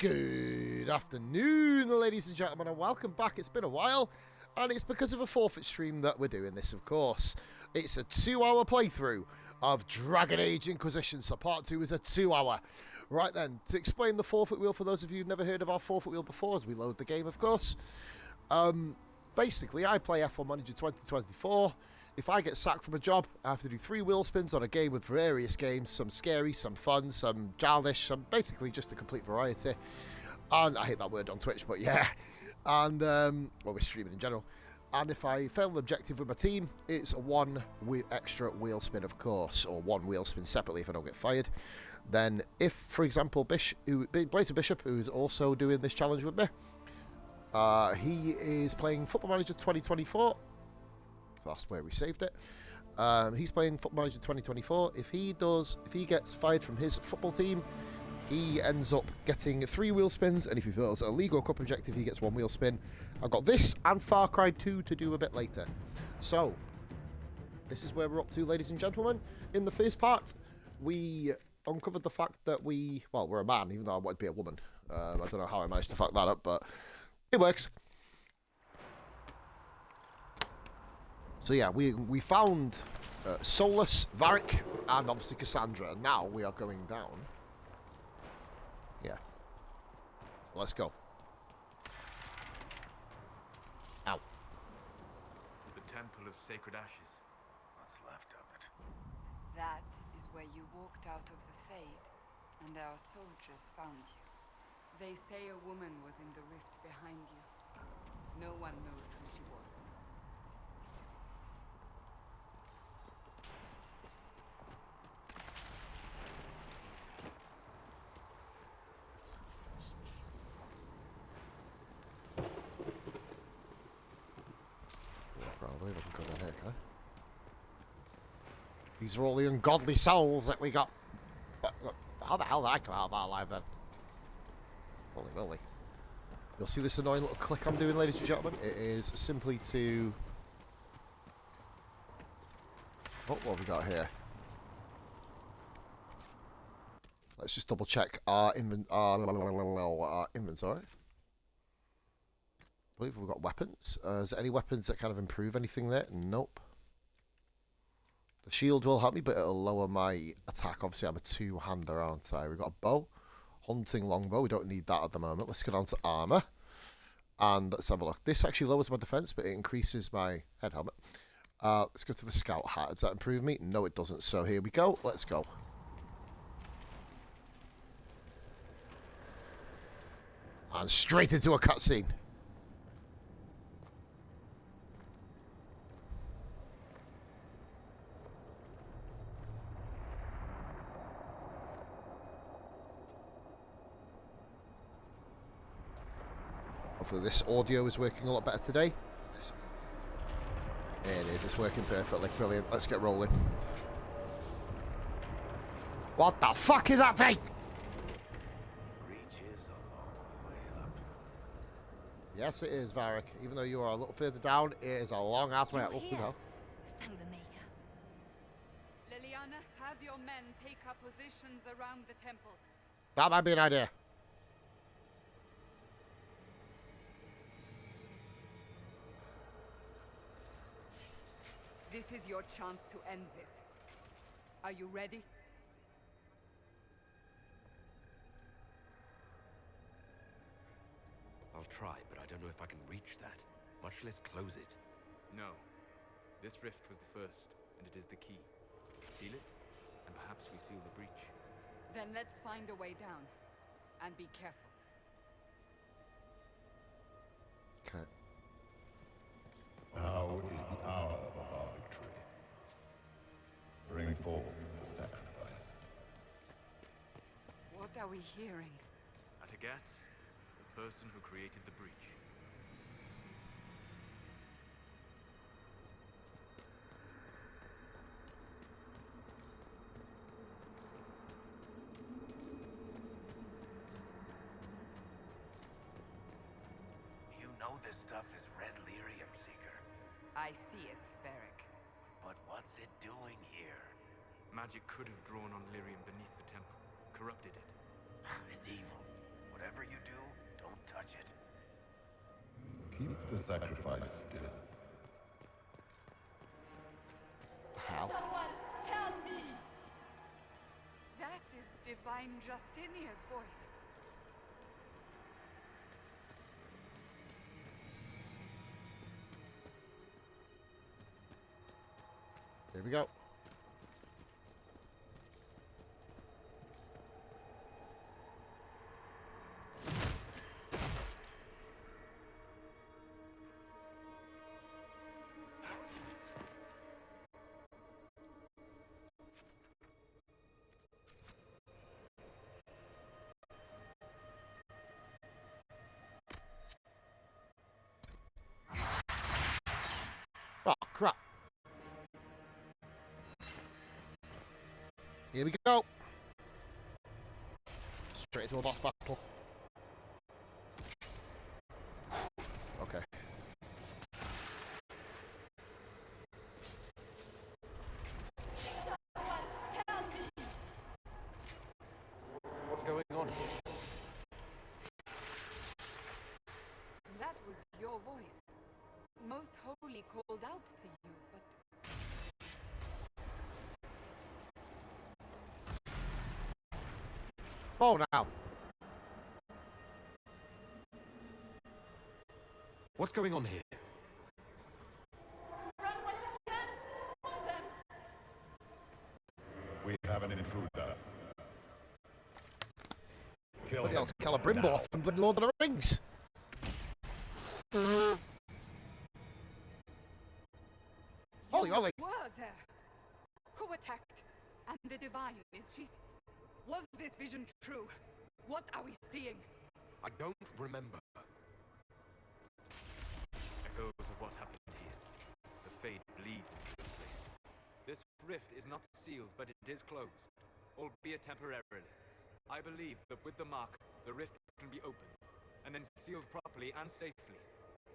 Good afternoon, ladies and gentlemen, and welcome back. It's been a while, and it's because of a forfeit stream that we're doing this, of course. It's a 2-hour playthrough of Dragon Age Inquisition, so part 2 is a 2-hour. Right then, to explain the forfeit wheel, for those of you who've never heard of our forfeit wheel before, as we load the game, of course. Basically, I play F1 Manager 2024. If I get sacked from a job, I have to do 3 wheel spins on a game with various games, some scary, some fun, some childish, some basically just a complete variety. And I hate that word on Twitch, but yeah. And, well, we're streaming in general. And if I fail an objective with my team, it's 1 extra wheel spin, of course, or 1 wheel spin separately if I don't get fired. Then if, for example, Blazer Bishop, who's also doing this challenge with me, he is playing Football Manager 2024. That's where we saved it. He's playing Football Manager 2024. If he gets fired from his football team, he ends up getting 3 wheel spins, and if he fails a league or cup objective, he gets 1 wheel spin. I've got this and Far Cry 2 to do a bit later. So, this is where we're up to, ladies and gentlemen. In the first part, we uncovered the fact that we're a man, even though I want to be a woman. I don't know how I managed to fuck that up, but it works. So yeah, we found Solus, Varric, and obviously Cassandra. And now we are going down. Yeah. So let's go. Ow. The Temple of Sacred Ashes. What's left of it? That is where you walked out of the Fade, and our soldiers found you. They say a woman was in the rift behind you. No one knows who she was. These are all the ungodly souls that we got. How the hell did I come out of that alive then? Holy moly. You'll see this annoying little click I'm doing, ladies and gentlemen. It is simply to... Oh, what have we got here? Let's just double check our inventory. I believe we've got weapons. Is there any weapons that kind of improve anything there? Nope. The shield will help me, but it'll lower my attack. Obviously, I'm a 2-hander, aren't I? We've got a bow. Hunting longbow. We don't need that at the moment. Let's go down to armor. And let's have a look. This actually lowers my defense, but it increases my head helmet. Let's go to the scout hat. Does that improve me? No, it doesn't. So here we go. Let's go. And straight into a cutscene. Hopefully this audio is working a lot better today. There it is, it's working perfectly. Brilliant. Let's get rolling. What the fuck is that thing? Breach is a long way up. Yes, it is, Varric. Even though you are a little further down, it is a long ass way up. Thank the Maker. Liliana, have your men take up positions around the temple. That might be an idea. This is your chance to end this. Are you ready? I'll try, but I don't know if I can reach that, much less close it. No. This rift was the first, and it is the key. Seal it, and perhaps we seal the breach. Then let's find a way down. And be careful. Okay. Now is the hour of our victory. Bring forth the sacrifice. What are we hearing? At a guess, the person who created the breach. You know this stuff is red lyrium, Seeker. I see it, Varric. But what's it doing here? Magic could have drawn on lyrium beneath the temple, corrupted it. It's evil. What Whatever you do, don't touch it. Keep the sacrifice still. Hell. Someone help me! That is Divine Justinia's voice. Here we go. Oh, crap. Here we go. Straight into a boss battle. Okay. What's going on? That was your voice. Most Holy called out to you, but Oh, now. What's going on here? run when you can! Hold them! We have an intruder. Kill Bloody him hell's Calibrimbo now. from Bloody Lord of the Rings. Holy moly. You were there. Who attacked? And the Divine, is she? Was this vision true? What are we seeing? I don't remember. Echoes of what happened here. The fade bleeds into the place. This rift is not sealed, but it is closed, albeit temporarily. I believe that with the mark, the rift can be opened, and then sealed properly and safely.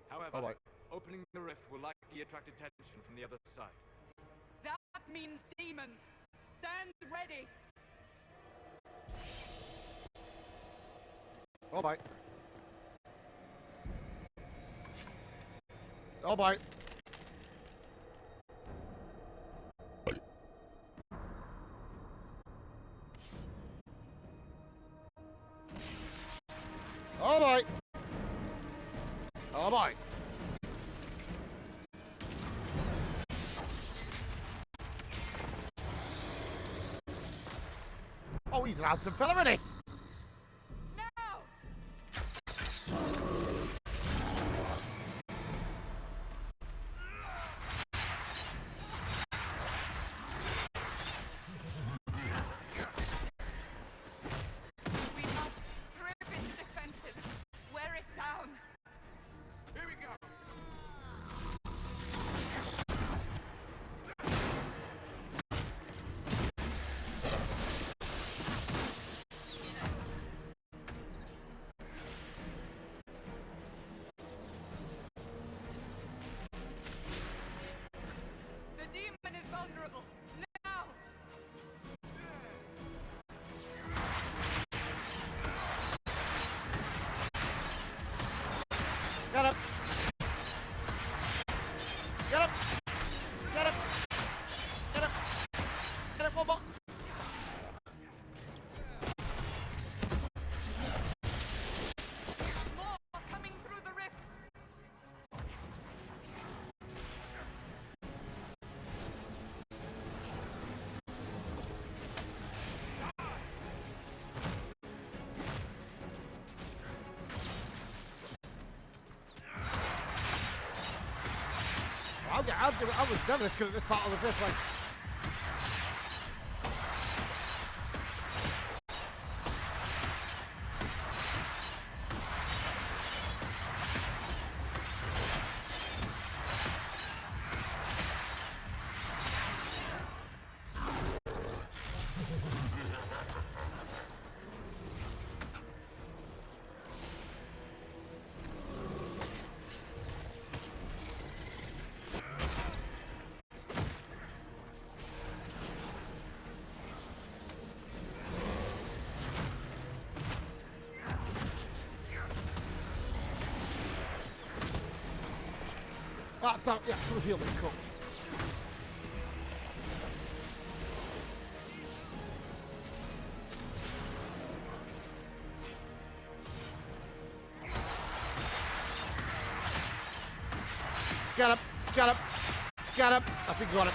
However, Alright. opening the rift will likely attract attention from the other side. That means demons. Stand ready. Oh, bye. Oh, bye. Oh, bye. Oh, bye. Oh, he's an handsome fella, isn't he? Now! We must strip its defenses. Wear it down. Here we go! The demon is vulnerable. Now! Get up. Get up. Get up. Get up. Get up, one more. More coming through the rift. I was never this good at this part of the first place. Ah, damn, yeah, someone's healed me. Cool. Got him. Got him. Got him. I think got him.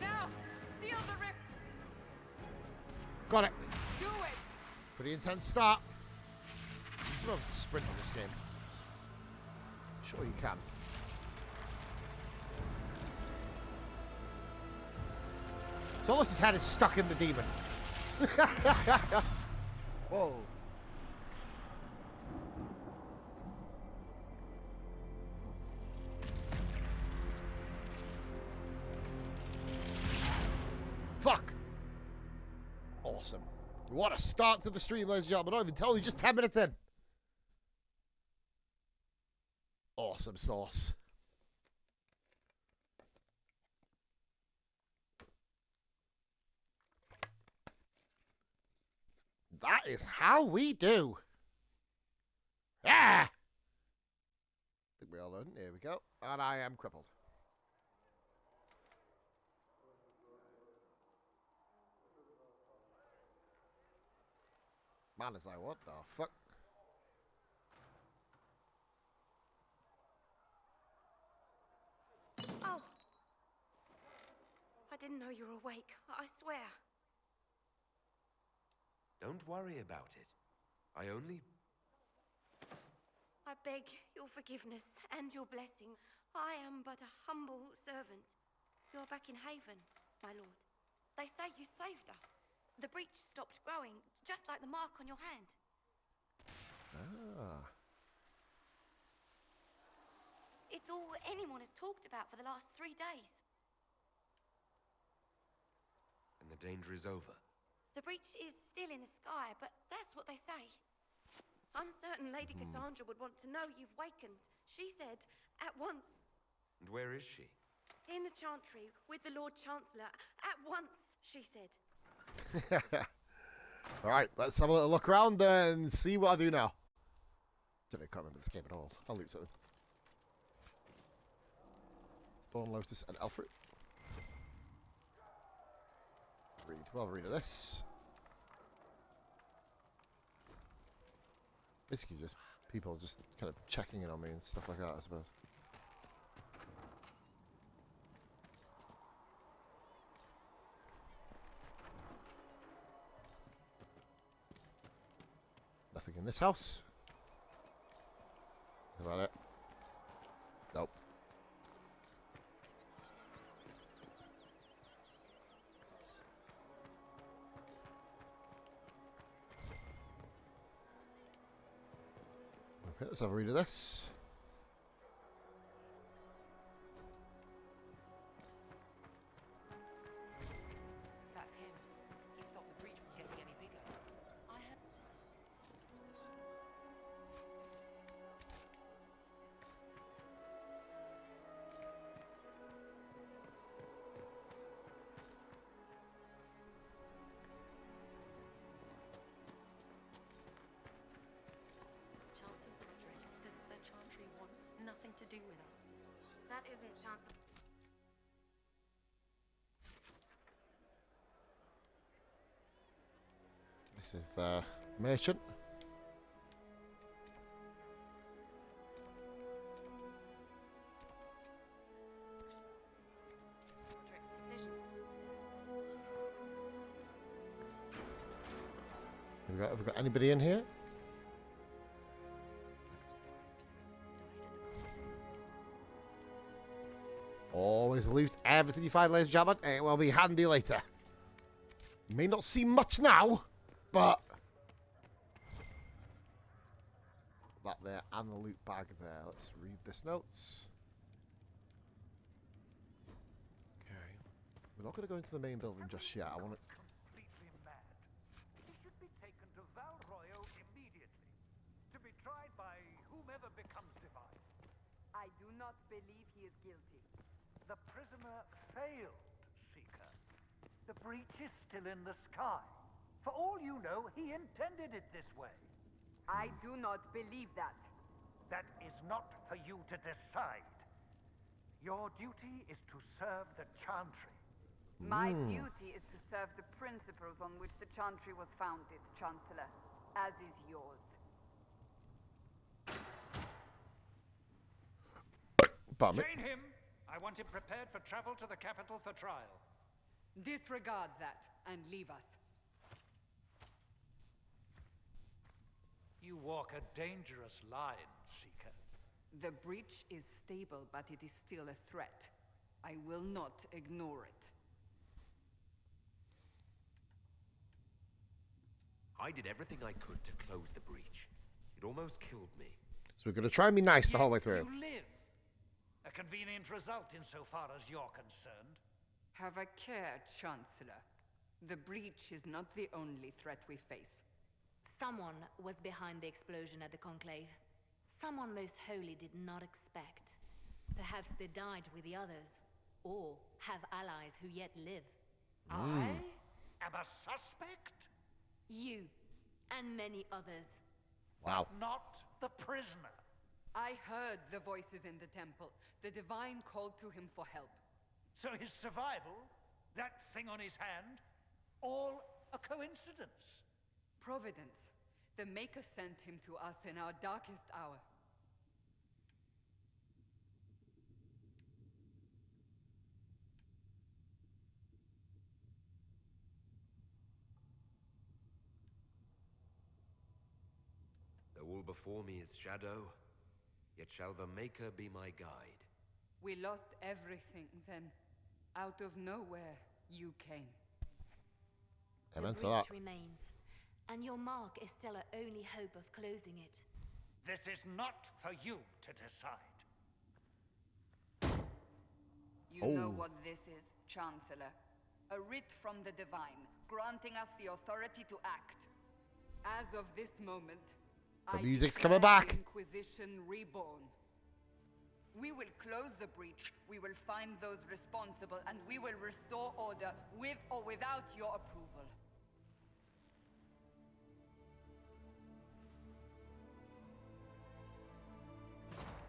Now, seal the rift. Got it. Do it. Pretty intense start. There's no sprint in this game. Sure you can. Solus's head is stuck in the demon. Whoa. Fuck. Awesome. What a start to the stream, ladies and gentlemen. I'm not even telling you, just 10 minutes in. Awesome sauce. That is how we do. Yeah. I think we all learned. Here we go. And I am crippled. Man, is like, what the fuck? Oh. I didn't know you were awake. I swear. Don't worry about it. I beg your forgiveness and your blessing. I am but a humble servant. You're back in Haven, my lord. They say you saved us. The breach stopped growing, just like the mark on your hand. Ah. It's all anyone has talked about for the last 3 days. And the danger is over. The breach is still in the sky, but that's what they say. I'm certain Lady Cassandra would want to know you've wakened. She said, at once. And where is she? In the Chantry, with the Lord Chancellor. At once, she said. Alright, let's have a little look around and see what I do now. Didn't come into this game at all. I'll loot something. Dawn Lotus and Alfred. Read of this. Basically just people just kind of checking in on me and stuff like that, I suppose. Nothing in this house. Is that it? Nope. Okay, let's have a read of this. That's him. He stopped the breach from getting any bigger. I had... Chancellor Roderick says that the Chantry wants nothing to do with us. That isn't Chancellor. This is the merchant. Roderick's decisions. Have we got anybody in here? Always loot everything you find, ladies and gentlemen. It will be handy later. You may not see much now, but that there and the loot bag there. Let's read this notes. Okay. We're not going to go into the main building just yet. I want to... Completely mad. He should be taken to Val Royo immediately, to be tried by whomever becomes divine. I do not believe he is guilty. The prisoner failed, The breach is still in the sky. For all you know, he intended it this way. I do not believe that. That is not for you to decide. Your duty is to serve the Chantry. My duty is to serve the principles on which the Chantry was founded, Chancellor, as is yours. Bum it. Chain him! I want him prepared for travel to the capital for trial. Disregard that and leave us. You walk a dangerous line, Seeker. The breach is stable, but it is still a threat. I will not ignore it. I did everything I could to close the breach. It almost killed me. So we're going to try and be nice the whole way through. You live. A convenient result insofar as you're concerned. Have a care, Chancellor. The breach is not the only threat we face. Someone was behind the explosion at the Conclave. Someone most holy did not expect. Perhaps they died with the others, or have allies who yet live. I am a suspect? You, and many others. Wow. Not the prisoner. I heard the voices in the temple. The Divine called to him for help. So his survival, that thing on his hand, all a coincidence. Providence. The Maker sent him to us in our darkest hour. Though all before me is shadow, yet shall the Maker be my guide. We lost everything then. Out of nowhere, you came. Amen The to that. breach remains, and your mark is still our only hope of closing it. This is not for you to decide. You know what this is, Chancellor. A writ from the Divine, granting us the authority to act. As of this moment, The I music's declare coming back. the Inquisition reborn. We will close the breach, we will find those responsible, and we will restore order with or without your approval.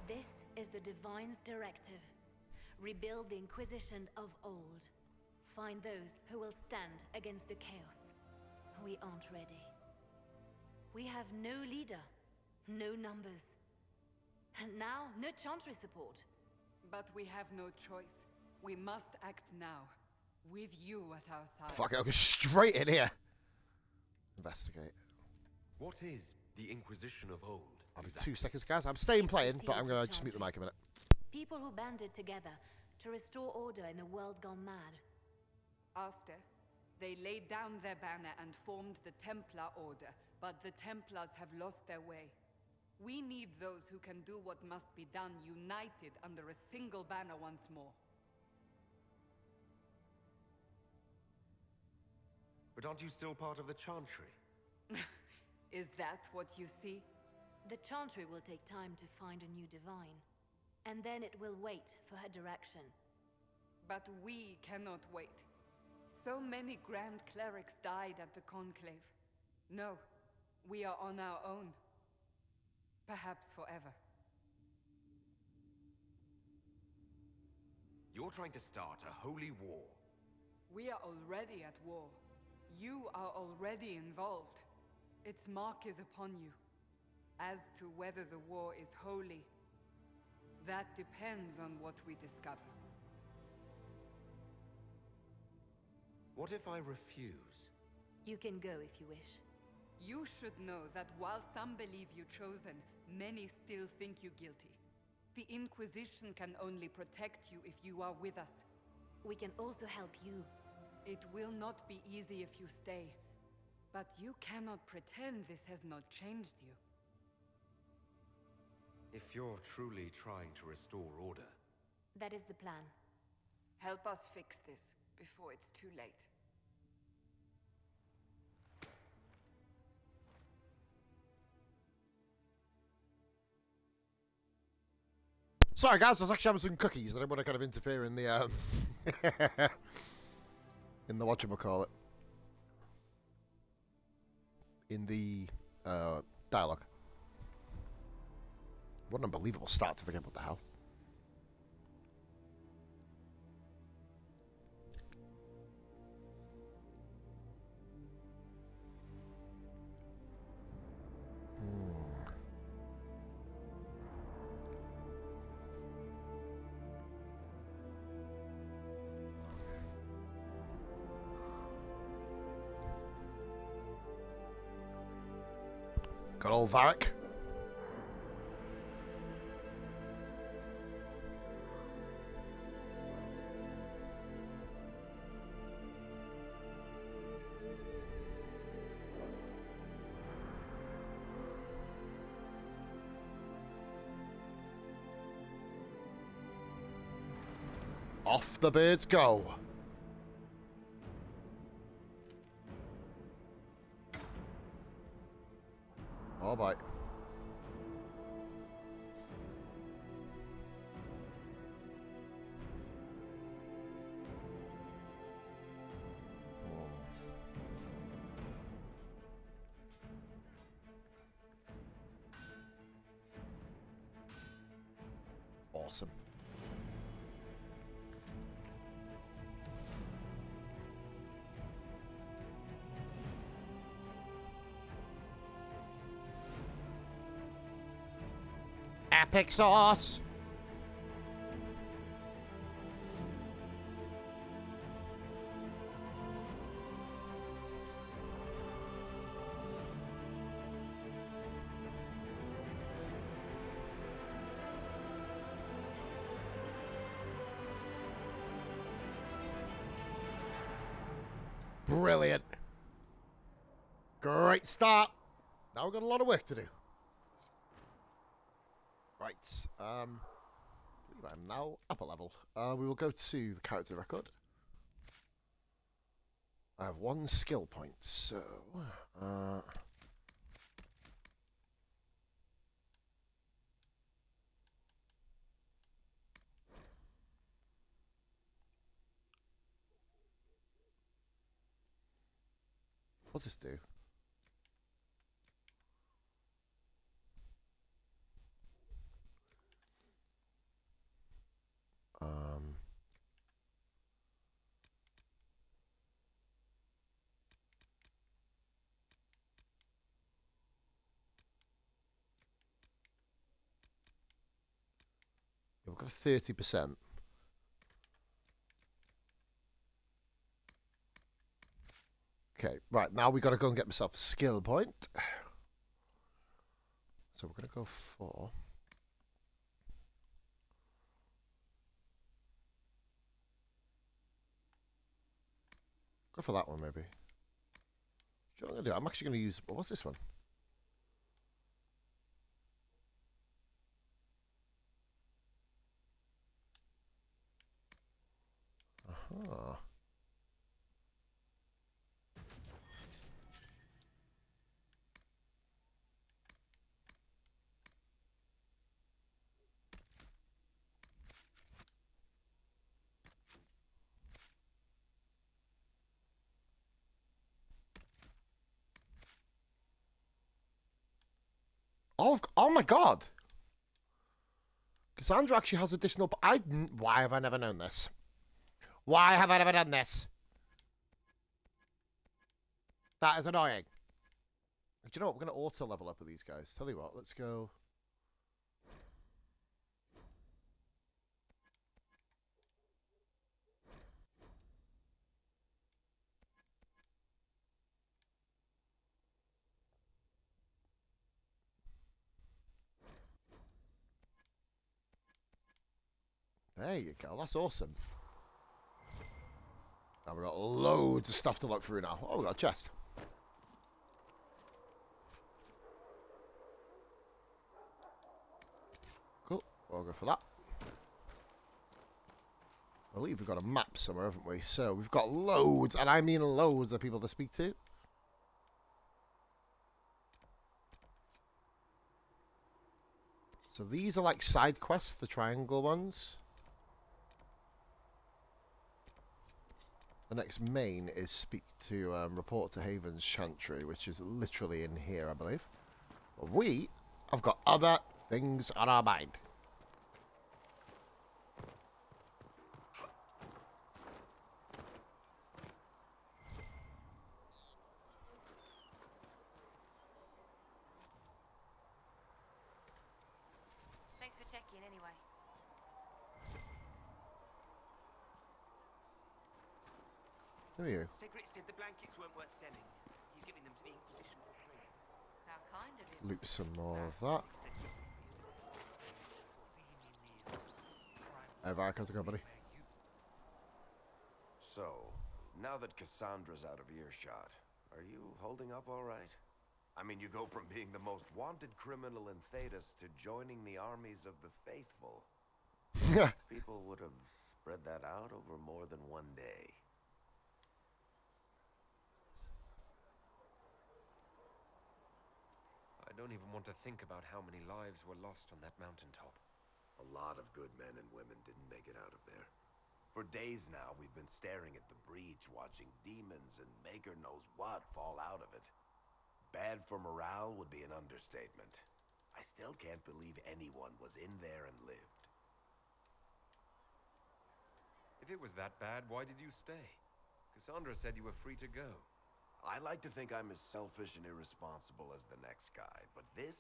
This is the Divine's directive. Rebuild the Inquisition of old. Find those who will stand against the chaos. We aren't ready. We have no leader, no numbers. And now, no Chantry support. But we have no choice. We must act now, with you at our side. Fuck it, I'll go straight in here. Investigate. What is the Inquisition of old? I'll be exactly? 2 seconds, guys. I'm staying It playing, but concealed I'm the going to just mute the mic Chantry. a minute. People who banded together to restore order in a world gone mad. After, they laid down their banner and formed the Templar Order, but the Templars have lost their way. We need those who can do what must be done, united under a single banner once more. But aren't you still part of the Chantry? Is that what you see? The Chantry will take time to find a new Divine. And then it will wait for her direction. But we cannot wait. So many Grand Clerics died at the Conclave. No, we are on our own. Perhaps forever. You're trying to start a holy war. We are already at war. You are already involved. Its mark is upon you. As to whether the war is holy, that depends on what we discover. What if I refuse? You can go if you wish. You should know that while some believe you chosen, many still think you guilty. The Inquisition can only protect you if you are with us. We can also help you. It will not be easy if you stay, but you cannot pretend this has not changed you. If you're truly trying to restore order. That is the plan. Help us fix this before it's too late. Sorry, guys. I was actually having some cookies. I don't want to kind of interfere in the in the whatchamacallit. In the dialogue. What an unbelievable start to the game. What the hell? Got old Varric. Off the birds go. Oh boy. Awesome. Epic sauce. Brilliant. Great start. Now we've got a lot of work to do. Right. I believe I'm now up a level. We will go to the character record. I have 1 skill point, so what's this do? We've got 30%. Okay, right, now we've got to go and get myself a skill point. So we're going to go for... Go for that one, maybe. You know what I'm going to do? I'm actually going to use... What's this one? Aha. Oh my god! Cassandra actually has additional... Why have I never known this? Why have I never done this? That is annoying. Do you know what? We're going to auto level up with these guys. Tell you what, let's go... There you go. That's awesome. Now we've got loads of stuff to look through now. Oh, we've got a chest. Cool. We'll go for that. I believe we've got a map somewhere, haven't we? So we've got loads, and I mean loads of people to speak to. So these are like side quests, the triangle ones. The next main is speak to report to Haven's Chantry, which is literally in here, I believe. But we have got other things on our mind. Thanks for checking anyway. Who are you? Cedric said the blankets weren't worth selling. He's giving them to the Inquisition for free. How kind of him. Loot some more of that. Evar, come to company. So, now that Cassandra's out of earshot, are you holding up all right? I mean, you go from being the most wanted criminal in Thedas to joining the armies of the faithful. People would have spread that out over more than one day. I don't even want to think about how many lives were lost on that mountaintop. A lot of good men and women didn't make it out of there. For days now, we've been staring at the breach, watching demons and maker knows what fall out of it. Bad for morale would be an understatement. I still can't believe anyone was in there and lived. If it was that bad, why did you stay? Cassandra said you were free to go. I like to think I'm as selfish and irresponsible as the next guy, but this...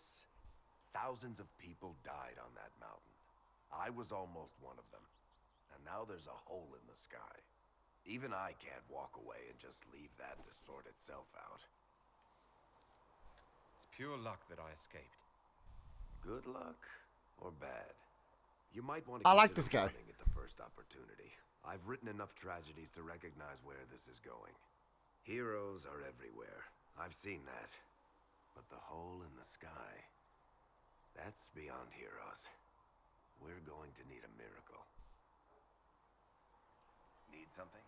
Thousands of people died on that mountain. I was almost one of them. And now there's a hole in the sky. Even I can't walk away and just leave that to sort itself out. It's pure luck that I escaped. Good luck or bad? You might want to I like this guy. At the first opportunity. I've written enough tragedies to recognize where this is going. Heroes are everywhere. I've seen that. But the hole in the sky, that's beyond heroes. We're going to need a miracle. Need something?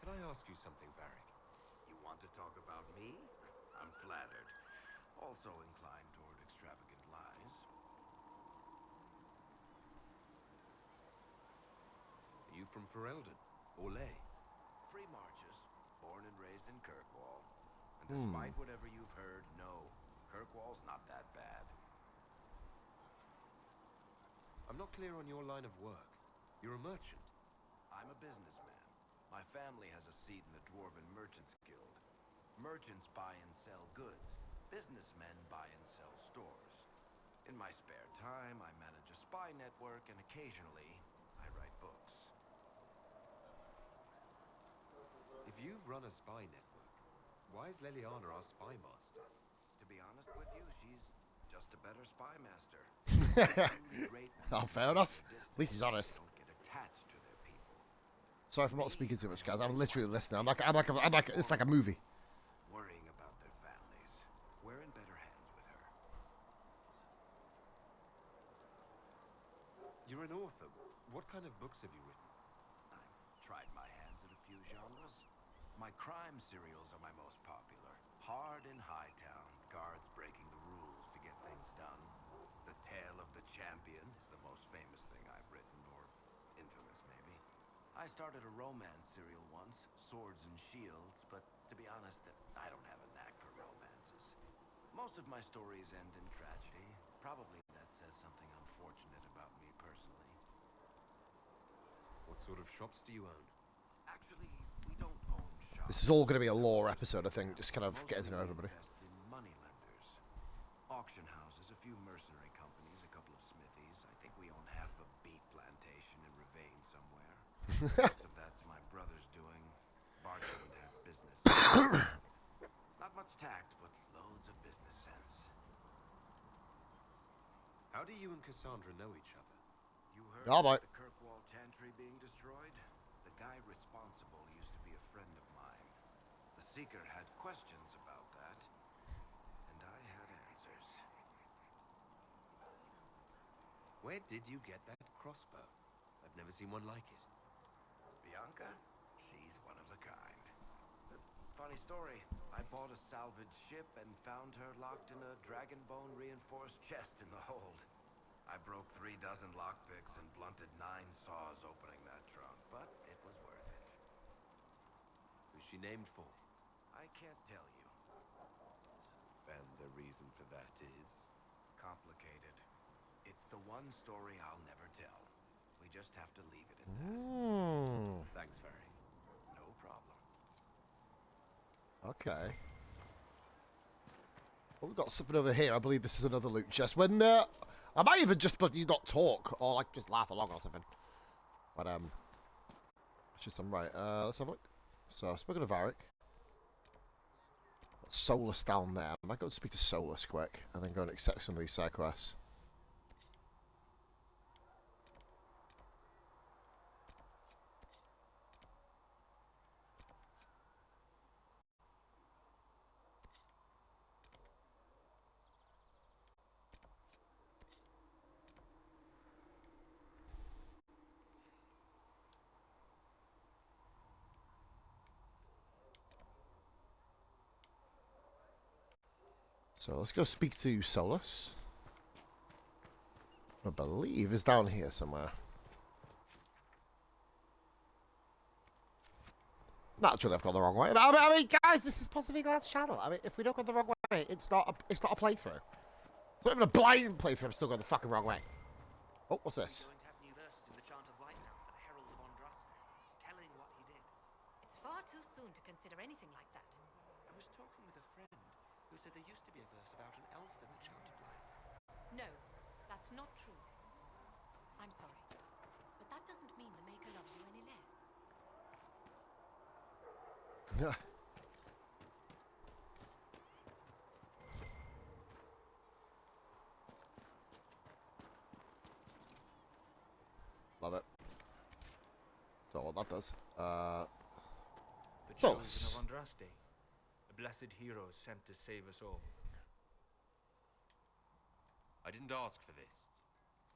Can I ask you something, Varric? You want to talk about me? I'm flattered. Also inclined toward extravagant lies. Are you from Ferelden? Or Ley? Free Marches, born and raised in Kirkwall. And despite whatever you've heard, no, Kirkwall's not that bad. I'm not clear on your line of work. You're a merchant. I'm a businessman. My family has a seat in the Dwarven Merchants Guild. Merchants buy and sell goods. Businessmen buy and sell stores. In my spare time, I manage a spy network, and occasionally, I write books. If you've run a spy network, why is Leliana our spy master? To be honest with you, she's just a better spy master. Oh, fair enough. At least he's honest. Don't get attached to their people. Sorry for not speaking too much, guys. I'm literally listening. I'm like, it's like a movie. Worrying about their families. We're in better hands with her. You're an author. What kind of books have you written? I've tried my hands at a few genres. My crime serials are my most popular. Hard in Hightown, guards breaking the rules to get things done. The Tale of the Champion is the most famous thing I've written, or infamous maybe. I started a romance serial once, Swords and Shields, but to be honest, I don't have a knack for romances. Most of my stories end in tragedy. Probably that says something unfortunate about me personally. What sort of shops do you own? Actually, we don't own shops. This is all going to be a lore episode, I think. Just kind of getting to know everybody. Invest in moneylenders, auction houses, a few mercenary companies, a couple of smithies. I think we own half a beet plantation in Ravane somewhere. Most of that's my brother's doing. Bart doesn't have business. Not much tact, but loads of business sense. How do you and Cassandra know each other? You heard All right. about the Kirkwall Chantry being destroyed? The guy responsible used to be a friend of mine. The Seeker had questions about that, and I had answers. Where did you get that crossbow? I've never seen one like it. Bianca? She's one of a kind. Funny story. I bought a salvaged ship and found her locked in a dragon bone reinforced chest in the hold. I broke 36 lockpicks and blunted 9 saws opening that trunk, but it was worth it. Who's she named for? I can't tell you. And the reason for that is? Complicated. It's the one story I'll never tell. We just have to leave it at that. Thanks, Ferry. No problem. Okay. Well, we've got something over here. I believe this is another loot chest. When I might even just bloody not talk or like just laugh along or something. But it's just I'm right. Let's have a look. So speaking of Varric, Solus down there. I might go and speak to Solus quick and then go and accept some of these side quests. So let's go speak to Solus. I believe is down here somewhere. Naturally, I've gone the wrong way. I mean, guys, this is Possibly Glad's channel. I mean, if we don't go the wrong way, it's not a playthrough. It's not even a blind playthrough. I'm still going the fucking wrong way. Oh, what's this? Going to have new verses in the Chant of Light now for the Herald of Andraste, telling what he did. It's far too soon to consider anything like that. I was talking with a friend who said there used to be a verse about an elf in the Chant of Light. No, that's not true. I'm sorry, but that doesn't mean the Maker loves you any less. Yeah. Love it. Don't know what that does. The Solus. Chosen of Andraste, a blessed hero sent to save us all. I didn't ask for this,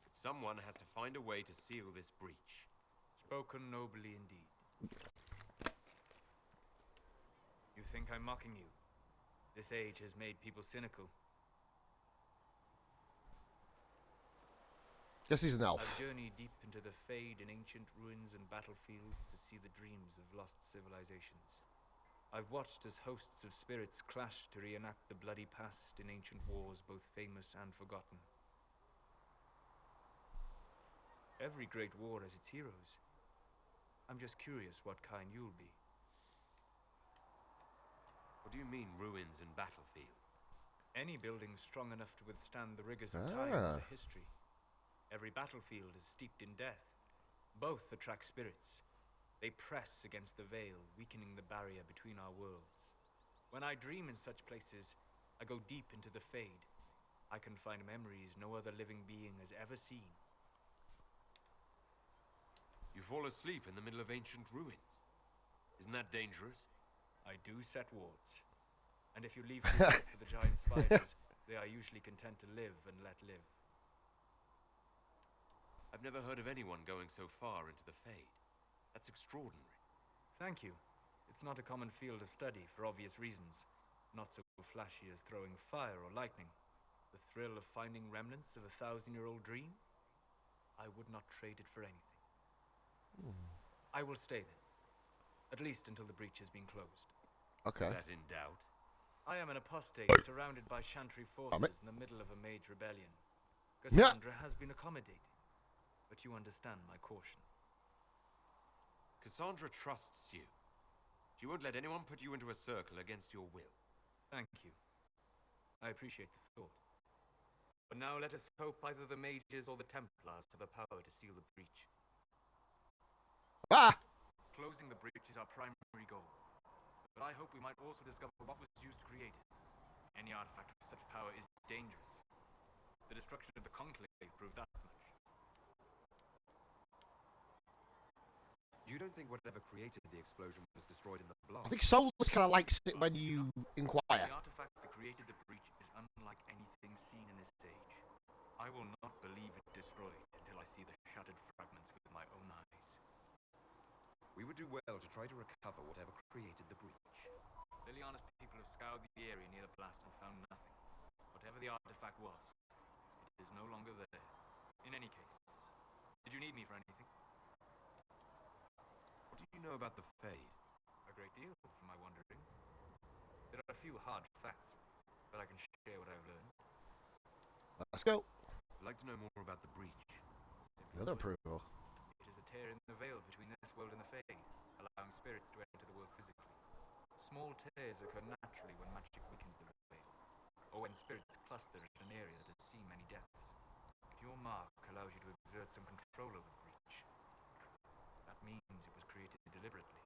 but someone has to find a way to seal this breach. Spoken nobly indeed. You think I'm mocking you? This age has made people cynical. Guess he's an elf. I've journeyed deep into the Fade in ancient ruins and battlefields to see the dreams of lost civilizations. I've watched as hosts of spirits clash to reenact the bloody past in ancient wars, both famous and forgotten. Every great war has its heroes. I'm just curious what kind you'll be. What do you mean, ruins and battlefields? Any building strong enough to withstand the rigors of time has a history. Every battlefield is steeped in death. Both attract spirits. They press against the veil, weakening the barrier between our worlds. When I dream in such places, I go deep into the Fade. I can find memories no other living being has ever seen. You fall asleep in the middle of ancient ruins. Isn't that dangerous? I do set wards. And if you leave food for the giant spiders, they are usually content to live and let live. I've never heard of anyone going so far into the Fade. That's extraordinary. Thank you. It's not a common field of study for obvious reasons. Not so flashy as throwing fire or lightning. The thrill of finding remnants of a 1,000-year-old dream? I would not trade it for anything. I will stay then. At least until the breach has been closed. Okay. Is that in doubt? I am an apostate surrounded by Chantry forces in the middle of a mage rebellion. Cassandra has been accommodating. But you understand my caution. Cassandra trusts you. She won't let anyone put you into a circle against your will. Thank you. I appreciate the thought. But now let us hope either the mages or the Templars have the power to seal the breach. Ah! Closing the breach is our primary goal. But I hope we might also discover what was used to create it. Any artifact of such power is dangerous. The destruction of the Conclave proved that much. You don't think whatever created the explosion was destroyed in the blast? I think Solus kind of likes it when you inquire. The artifact that created the breach is unlike anything seen in this age. I will not believe it destroyed until I see the shattered fragments with my own eyes. We would do well to try to recover whatever created the breach. Liliana's people have scoured the area near the blast and found nothing. Whatever the artifact was, it is no longer there. need me for anything? What do you know about the Fade? A great deal from my wanderings. There are a few hard facts, but I can share what I've learned. Let's go. I'd like to know more about the breach. Another approval. It is a tear in the veil between this world and the Fade, allowing spirits to enter the world physically. Small tears occur naturally when magic weakens the veil, or when spirits cluster at an area that has seen many deaths. If your mark allows you to exert some control over the breach, that means it was created deliberately.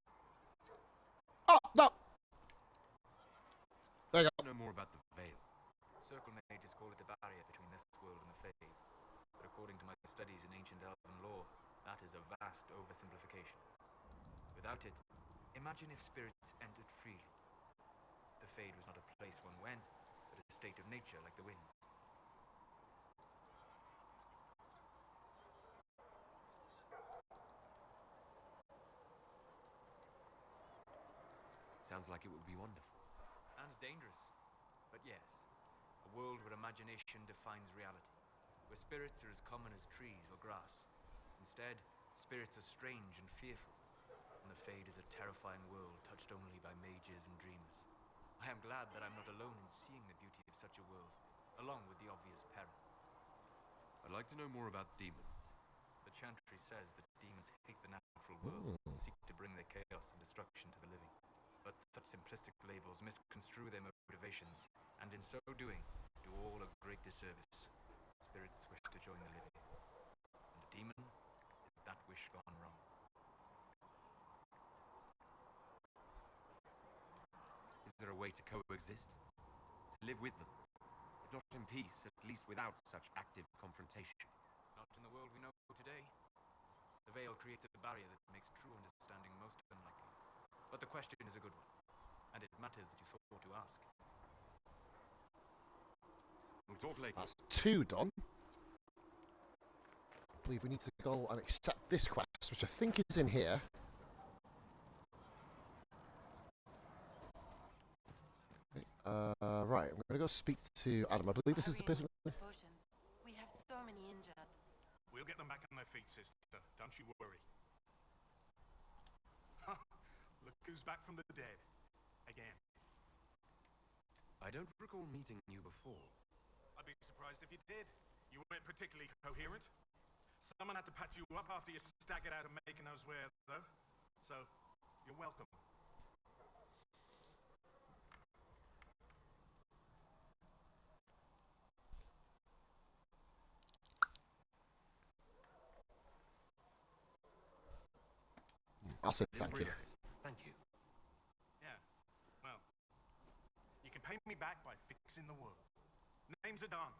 Oh, no! There you go. Know more about the Veil. Circle mages call it the barrier between this world and the Fade, but according to my studies in ancient elven lore, that is a vast oversimplification. Without it, imagine if spirits entered freely. The Fade was not a place one went, but a state of nature like the wind. Sounds like it would be wonderful. And dangerous. But yes, a world where imagination defines reality, where spirits are as common as trees or grass. Instead, spirits are strange and fearful, and the Fade is a terrifying world touched only by mages and dreamers. I am glad that I'm not alone in seeing the beauty of such a world, along with the obvious peril. I'd like to know more about demons. The chantry says that demons hate the natural world and seek to bring their chaos and destruction to the living. But such simplistic labels misconstrue their motivations, and in so doing, do all a great disservice. Spirits wish to join the living, and a demon is that wish gone wrong. Is there a way to coexist? To live with them? If not in peace, at least without such active confrontation. Not in the world we know today. The Veil creates a barrier that makes true understanding most unlikely. But the question is a good one, and it matters that you thought to ask. We'll talk later. That's 2 done. I believe we need to go and accept this quest, which I think is in here. Right, I'm going to go speak to Adam. I believe this is the person. Potions. We have so many injured. We'll get them back on their feet, sister. Don't you worry. Look who's back from the dead. Again. I don't recall meeting you before. I'd be surprised if you did. You weren't particularly coherent. Someone had to patch you up after you staggered out of making those wares, though. So, you're welcome. I'll say thank you. Thank you. Yeah, well, you can pay me back by fixing the world. Names are done.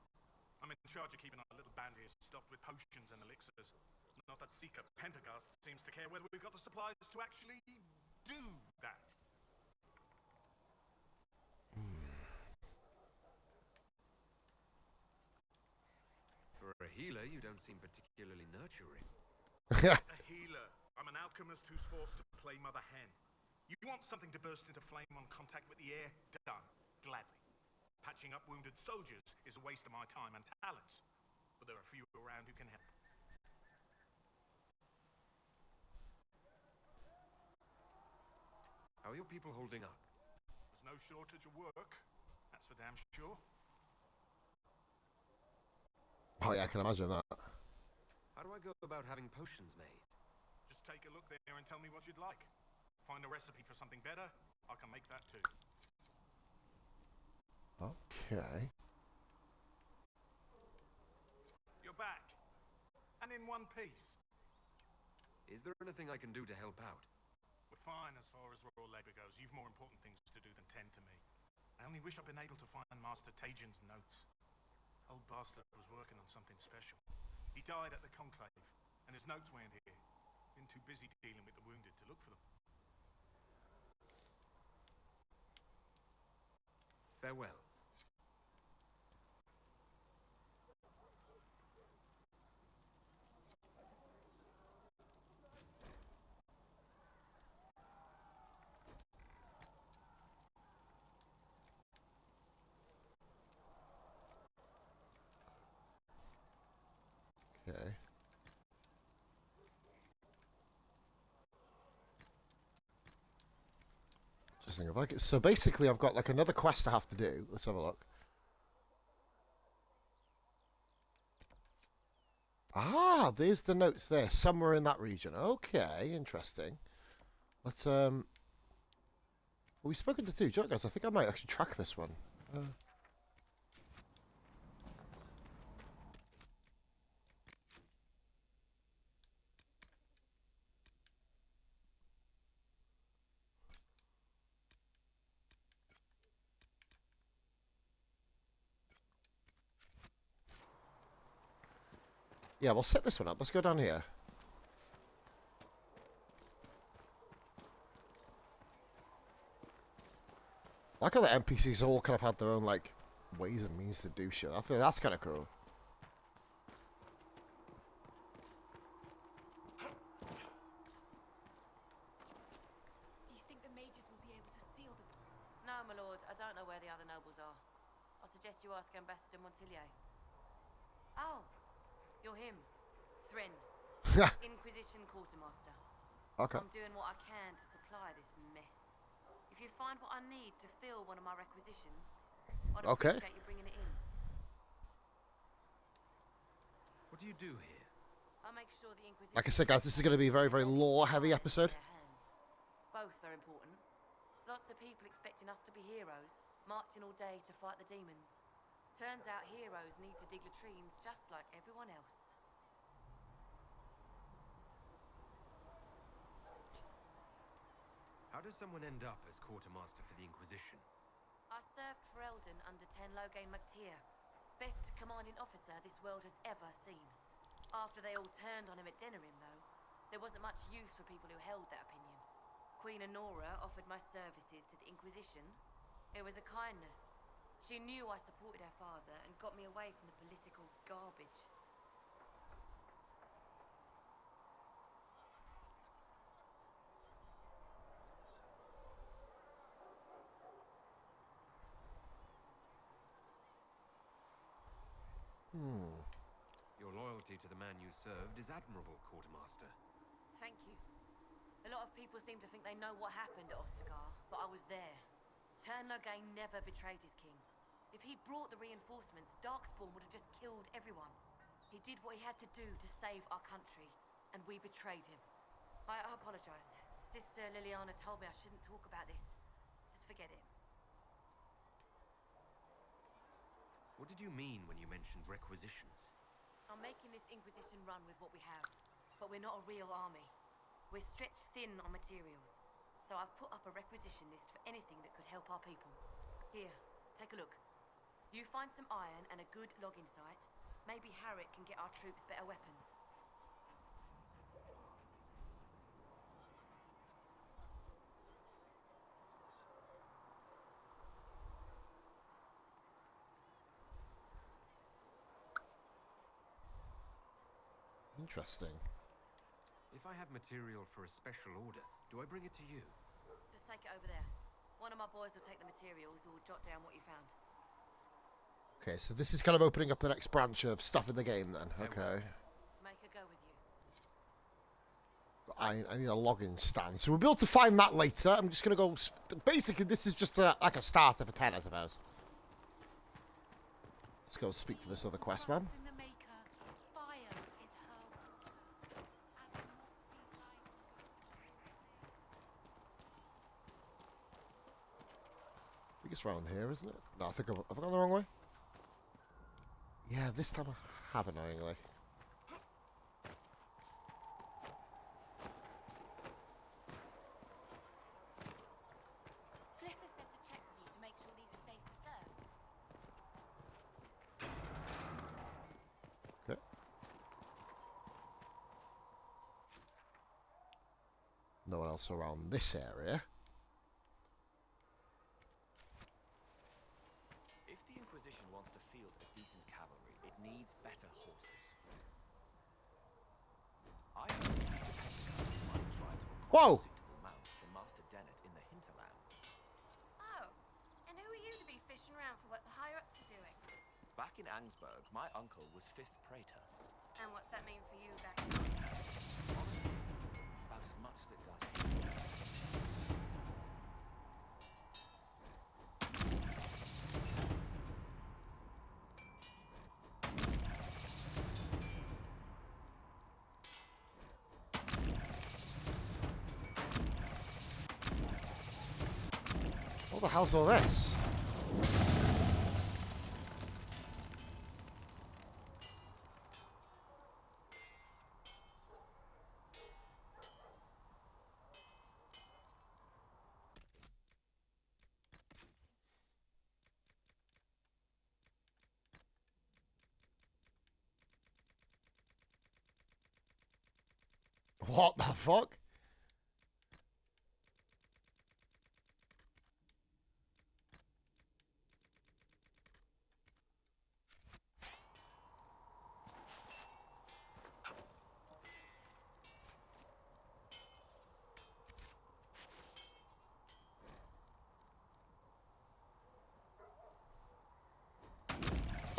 I'm in charge of keeping our little band here stocked with potions and elixirs. Not that Seeker Pentagast seems to care whether we've got the supplies to actually do that. For a healer, you don't seem particularly nurturing. A healer. I'm an alchemist who's forced to play Mother Hen. You want something to burst into flame on contact with the air? Done. Gladly. Patching up wounded soldiers is a waste of my time and talents. But there are few around who can help. How are your people holding up? There's no shortage of work. That's for damn sure. Oh yeah, I can imagine that. How do I go about having potions made? Just take a look there and tell me what you'd like. Find a recipe for something better, I can make that too. Okay. You're back. And in one piece. Is there anything I can do to help out? We're fine as far as raw labor goes. You've more important things to do than tend to me. I only wish I'd been able to find Master Tajin's notes. Old bastard was working on something special. He died at the Conclave, and his notes weren't here. Been too busy dealing with the wounded to look for them. Farewell. Okay. Interesting. If I get, so basically, I've got like another quest I have to do. Let's have a look. Ah, there's the notes there, somewhere in that region. Okay, interesting. Let's well, we've spoken to 2 guys. I think I might actually track this one. Yeah, we'll set this one up. Let's go down here. I like how the NPCs all kind of had their own, like, ways and means to do shit. I think that's kind of cool. Do you think the mages will be able to seal the... No, my lord. I don't know where the other nobles are. I suggest you ask Ambassador Montilyet. Oh, you're him. Thrin. Inquisition Quartermaster. Okay. I'm doing what I can to supply this mess. If you find what I need to fill one of my requisitions, I'd appreciate you bringing it in. What do you do here? I make sure the Inquisition... Like I said, guys, this is going to be a very, very lore-heavy episode. Both are important. Lots of people expecting us to be heroes, marching all day to fight the demons. Turns out heroes need to dig latrines just like everyone else. How does someone end up as quartermaster for the Inquisition? I served for Eldon under Ten Loghain MacTyr, best commanding officer this world has ever seen. After they all turned on him at Denerim, though, there wasn't much use for people who held that opinion. Queen Honora offered my services to the Inquisition. It was a kindness. She knew I supported her father and got me away from the political garbage. Your loyalty to the man you served is admirable, Quartermaster. Thank you. A lot of people seem to think they know what happened at Ostagar, but I was there. Ten Loghain never betrayed his king. If he'd brought the reinforcements, Darkspawn would have just killed everyone. He did what he had to do to save our country, and we betrayed him. I apologize. Sister Liliana told me I shouldn't talk about this. Just forget it. What did you mean when you mentioned requisitions? I'm making this Inquisition run with what we have, but we're not a real army. We're stretched thin on materials, so I've put up a requisition list for anything that could help our people. Here, take a look. You find some iron and a good logging site, maybe Harriet can get our troops better weapons. Interesting. If I have material for a special order, do I bring it to you? Just take it over there. One of my boys will take the materials or jot down what you found. Okay, so this is kind of opening up the next branch of stuff in the game then. Okay. Make her go with you. I need a login stand. So we'll be able to find that later. I'm just going to go... Basically, this is just like a starter for 10, I suppose. Let's go speak to this other quest man. I think it's around here, isn't it? No, I think have I gone the wrong way? Yeah, this time I have, annoyingly. Fliss said to check with you to make sure these are safe to serve. Okay. No one else around this area. If the Inquisition wants to field a decent cavalry, it needs better horses. I heard the might try to acquire suitable mounts from Master Dennett in the hinterlands. Oh, and who are you to be fishing around for what the higher-ups are doing? Back in Angsburg, my uncle was 5th Praetor. And what's that mean for you back Honestly, about as much as it does here. What the hell's all this? What the fuck?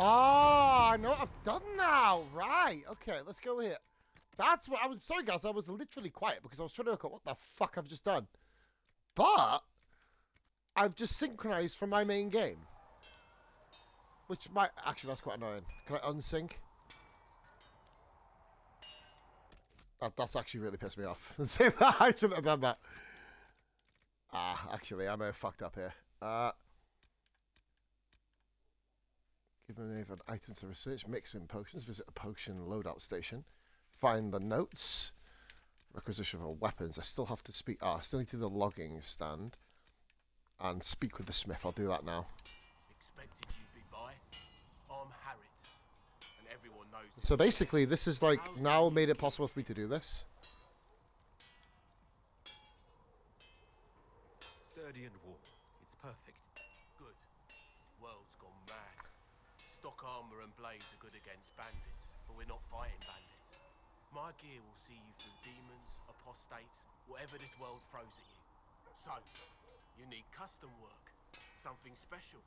Oh, I know what I've done now. Right. Okay, let's go here. That's what I was. Sorry, guys. I was literally quiet because I was trying to look at what the fuck I've just done. But I've just synchronized from my main game, which might actually that's quite annoying. Can I unsync? That's actually really pissed me off. Say that I shouldn't have done that. Actually, I may have fucked up here. Give me an item to research. Mix in potions. Visit a potion loadout station. Find the notes. Requisition for weapons. I still have to speak. I still need to do the logging stand. And speak with the smith. I'll do that now. Expected you be by. I'm Harriet. And everyone knows it. So basically, this is like now made it possible for me to do this. Sturdy and warm. It's perfect. Good. World's gone mad. Stock armor and blades are good against bandits, but we're not fighting bandits. My gear will see you through demons, apostates, whatever this world throws at you. So, you need custom work. Something special.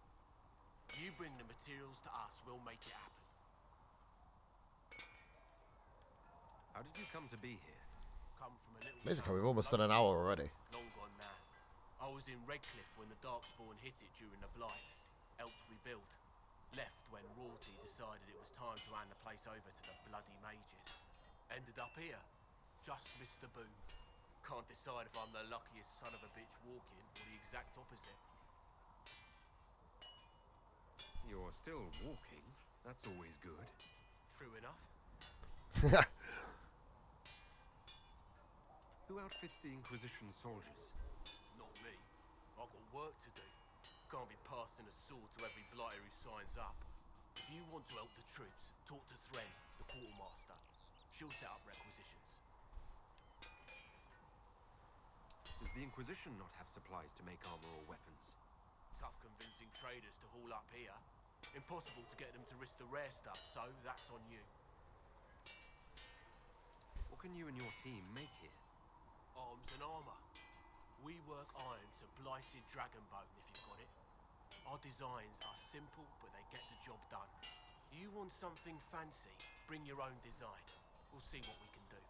You bring the materials to us, we'll make it happen. How did you come to be here? Come from a little... Basically, we've almost done an hour already. Long gone now. I was in Redcliffe when the Darkspawn hit it during the Blight. Helped rebuild. Left when royalty decided it was time to hand the place over to the bloody mages. Ended up here. Just missed the boom. Can't decide if I'm the luckiest son of a bitch walking or the exact opposite. You're still walking. That's always good. True enough. Who outfits the Inquisition soldiers? Not me. I've got work to do. Can't be passing a sword to every blighter who signs up. If you want to help the troops, talk to Thren, the quartermaster. She'll set up requisitions. Does the Inquisition not have supplies to make armor or weapons? Tough convincing traders to haul up here. Impossible to get them to risk the rare stuff, so that's on you. What can you and your team make here? Arms and armor. We work iron to blighted dragonbone, if you've got it. Our designs are simple, but they get the job done. You want something fancy, bring your own design. We'll see what we can do.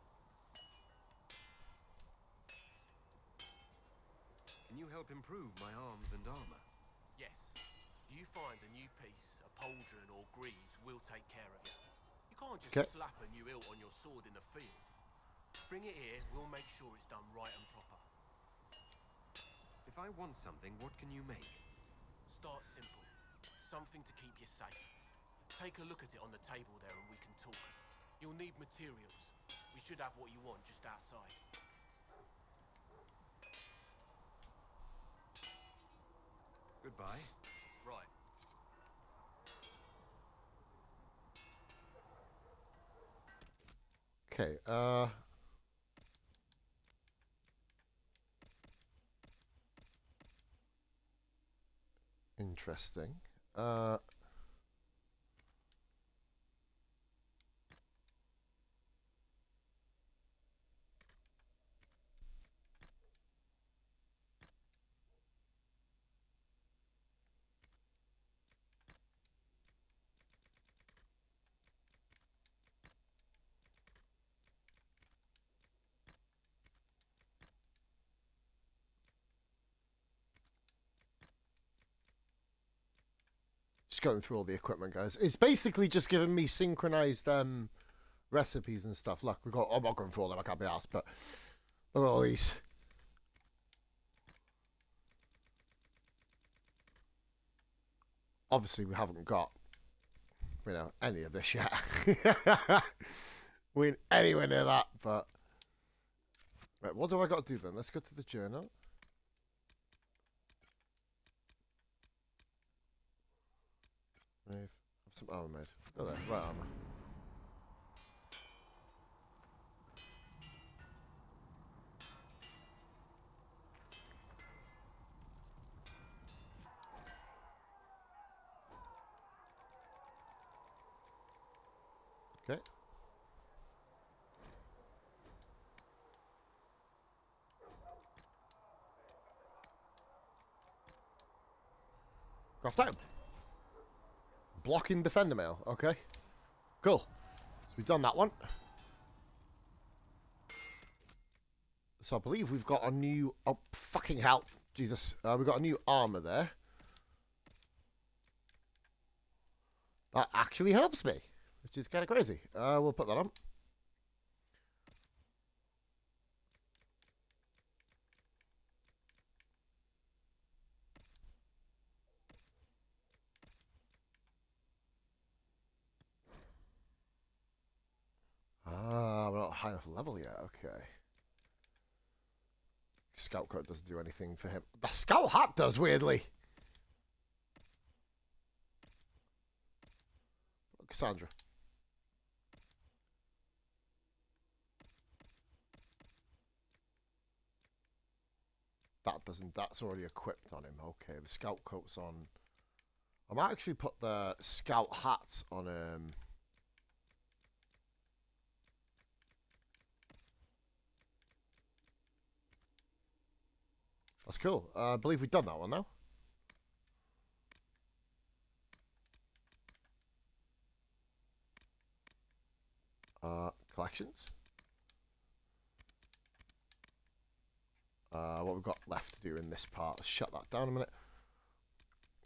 Can you help improve my arms and armor? Yes. You find a new piece, a pauldron or greaves, we'll take care of you. You can't just slap a new hilt on your sword in the field. Bring it here, we'll make sure it's done right and proper. If I want something, what can you make? Start simple. Something to keep you safe. Take a look at it on the table there and we can talk. You'll need materials. We should have what you want just outside. Goodbye. Right. Okay, interesting. Just going through all the equipment, guys. It's basically just giving me synchronized recipes and stuff. Look, we've got. I'm not going through all them. I can't be asked, but look at all these. Obviously, we haven't got, you know, any of this yet. We ain't anywhere near that, but... Right, what do I got to do then? Let's go to the journal. Have some armor made. Go there, right armor. Okay. Craft item. Blocking defender mail. Okay. Cool. So we've done that one. So I believe we've got a new... Oh, fucking hell. Jesus. We've got a new armor there. That actually helps me, which is kind of crazy. We'll put that on. Ah, we're not high enough level yet. Okay. Scout coat doesn't do anything for him. The scout hat does, weirdly. Cassandra. That doesn't... That's already equipped on him. Okay, the scout coat's on. I might actually put the scout hat on him. That's cool. I believe we've done that one now. Collections. What we've got left to do in this part. Let's shut that down a minute.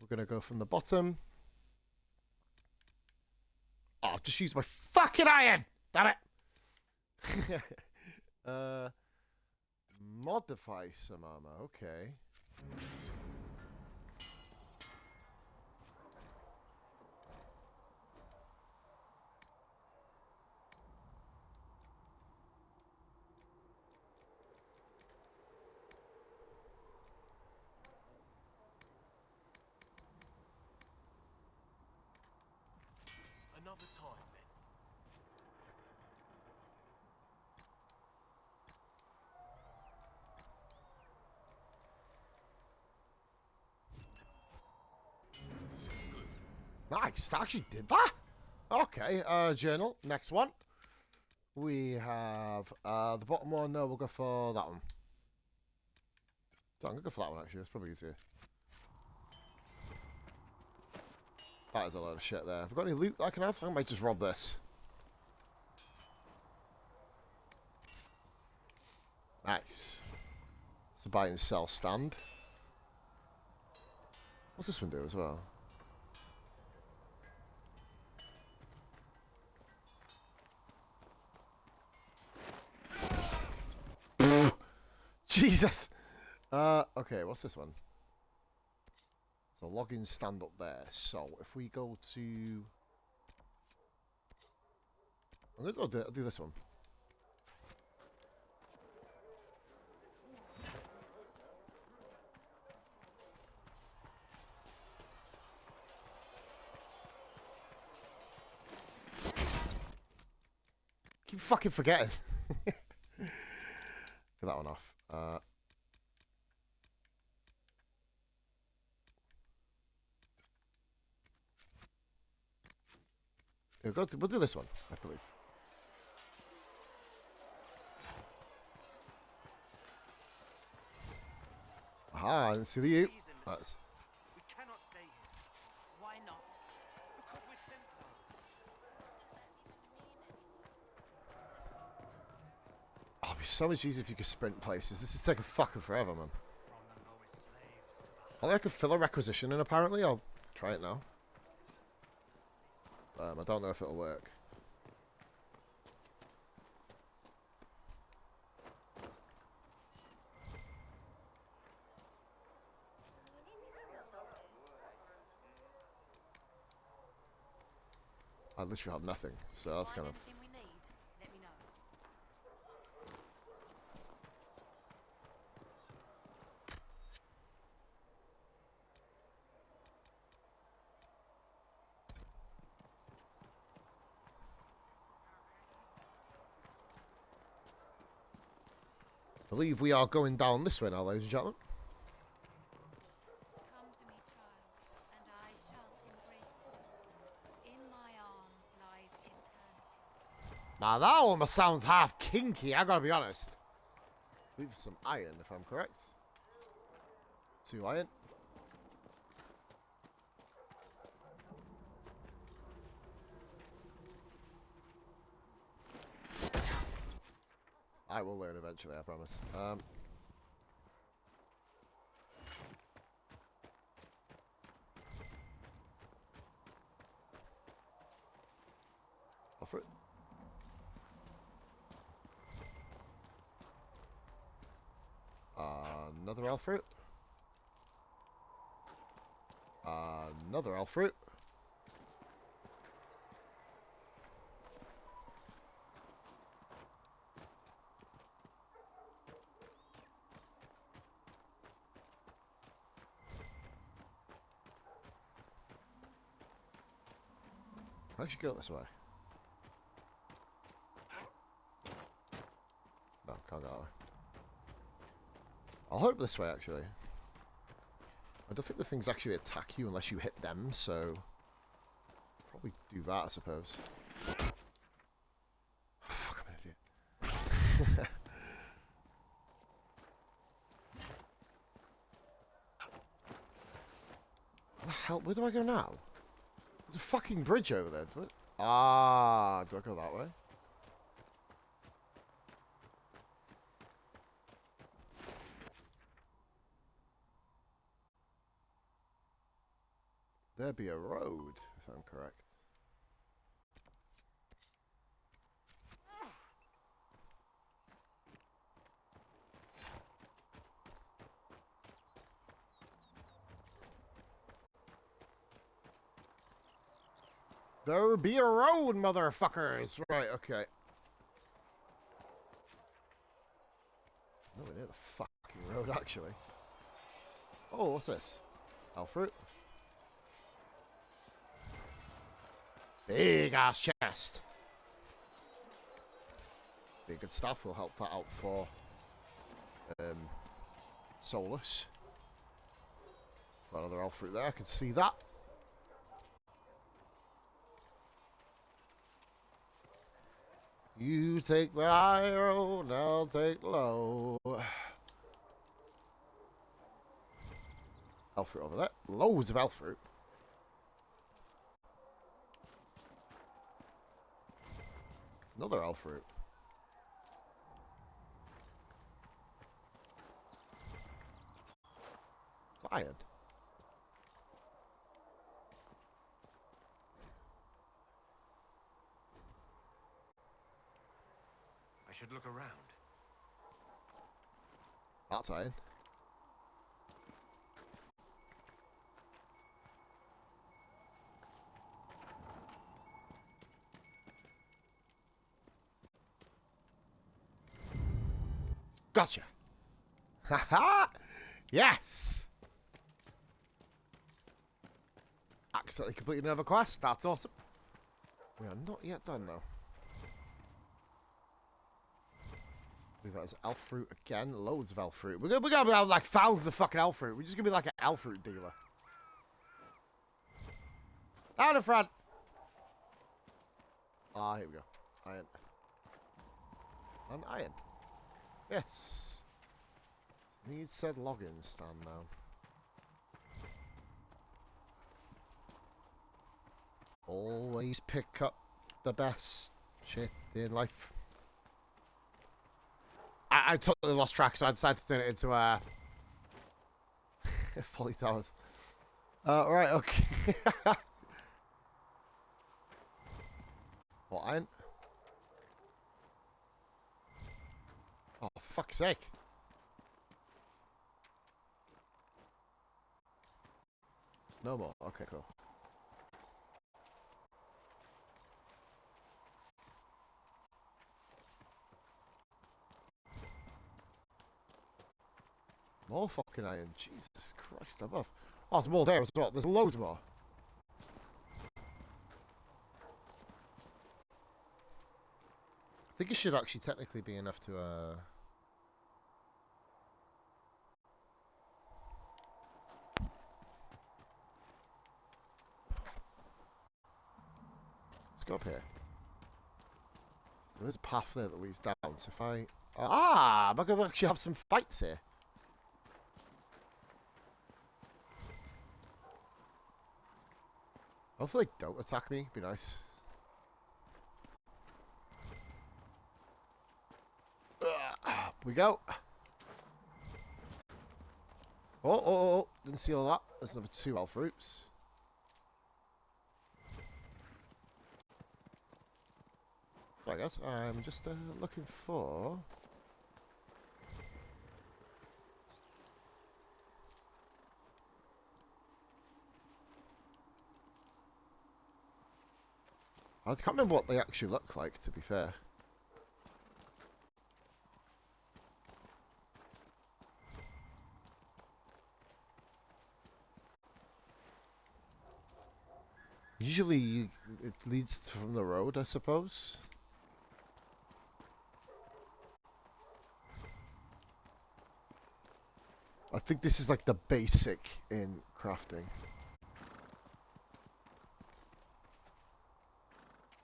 We're going to go from the bottom. Oh, I've just used my fucking iron! Damn it! Modify some armor. Okay. Another time, then. Nice, that actually did that. Okay, journal. Next one. We have the bottom one. No, we'll go for that one. So I'm going to go for that one, actually. It's probably easier. That is a load of shit there. Have I got any loot that I can have? I might just rob this. Nice. It's a buy and sell stand. What's this one do as well? Jesus! Okay, what's this one? There's a login stand up there. So, if we go to... I'm going to go do this one. Keep fucking forgetting. Get that one off. We'll do this one, I believe. Aha, I didn't see the U. That's... We cannot stay here. Why not? Because we're Templars. Oh, it'd be so much easier if you could sprint places. This is taking fucking forever, man. I could fill a requisition in, apparently. I'll try it now. I don't know if it'll work. I literally have nothing, so that's kind of... Anything we need, let me know. I believe we are going down this way now, ladies and gentlemen. Come to me, child, and I shall embrace you. In my arms lies eternity. Now that almost sounds half kinky, I gotta be honest. I believe some iron, if I'm correct. 2 iron. I will learn eventually, I promise. Offer it. Another elf fruit. Another elf fruit. I should go this way. No, can't go that way. I'll hope this way, actually. I don't think the things actually attack you unless you hit them, so... probably do that, I suppose. Fuck, I'm an idiot. What the hell? Where do I go now? There's a fucking bridge over there. Ah, do I go that way? There be a road, if I'm correct. There be a road, motherfuckers! Right, okay. Nowhere near the fucking road, actually. Oh, what's this? Elf fruit. Big ass chest. Be good stuff. We'll help that out for Solus. Got another elf fruit there. I can see that. You take the high road, I'll take the low. Elf fruit over there. Loads of elf fruit. Another elf fruit. It's iron. I should look around. That's iron. Gotcha. Haha! Yes! Accidentally completed another quest. That's awesome. We are not yet done, though. We've got this elf fruit again. Loads of elf fruit. We're gonna be like thousands of fucking elf fruit. We're just gonna be like an elf fruit dealer. Out in front! Ah, here we go. Iron. An iron. Yes. Needs said login stand now. Always pick up the best shit in life. I totally lost track, so I decided to turn it into Folly Towers. Right, okay. What, iron? Oh, fuck's sake. No more. Okay, cool. More fucking iron. Jesus Christ above. Oh, there's more there as well. There's loads more. I think it should actually technically be enough to, let's go up here. So there's a path there that leads down. So if I... am I going to actually have some fights here? Hopefully they don't attack me. Be nice. Up we go. Oh. Didn't see all that. There's another 2 elf roots. Sorry guys, I'm just looking for... I can't remember what they actually look like, to be fair. Usually it leads from the road, I suppose. I think this is like the basic in crafting.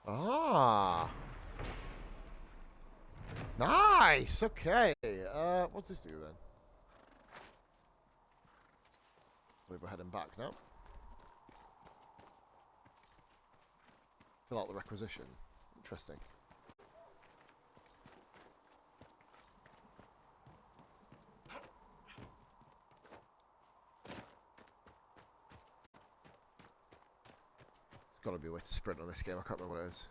Ah. Nice. Okay. What's this do then? We're heading back now. Fill out the requisition. Interesting. There's got to be a way to sprint on this game. I can't remember what it is.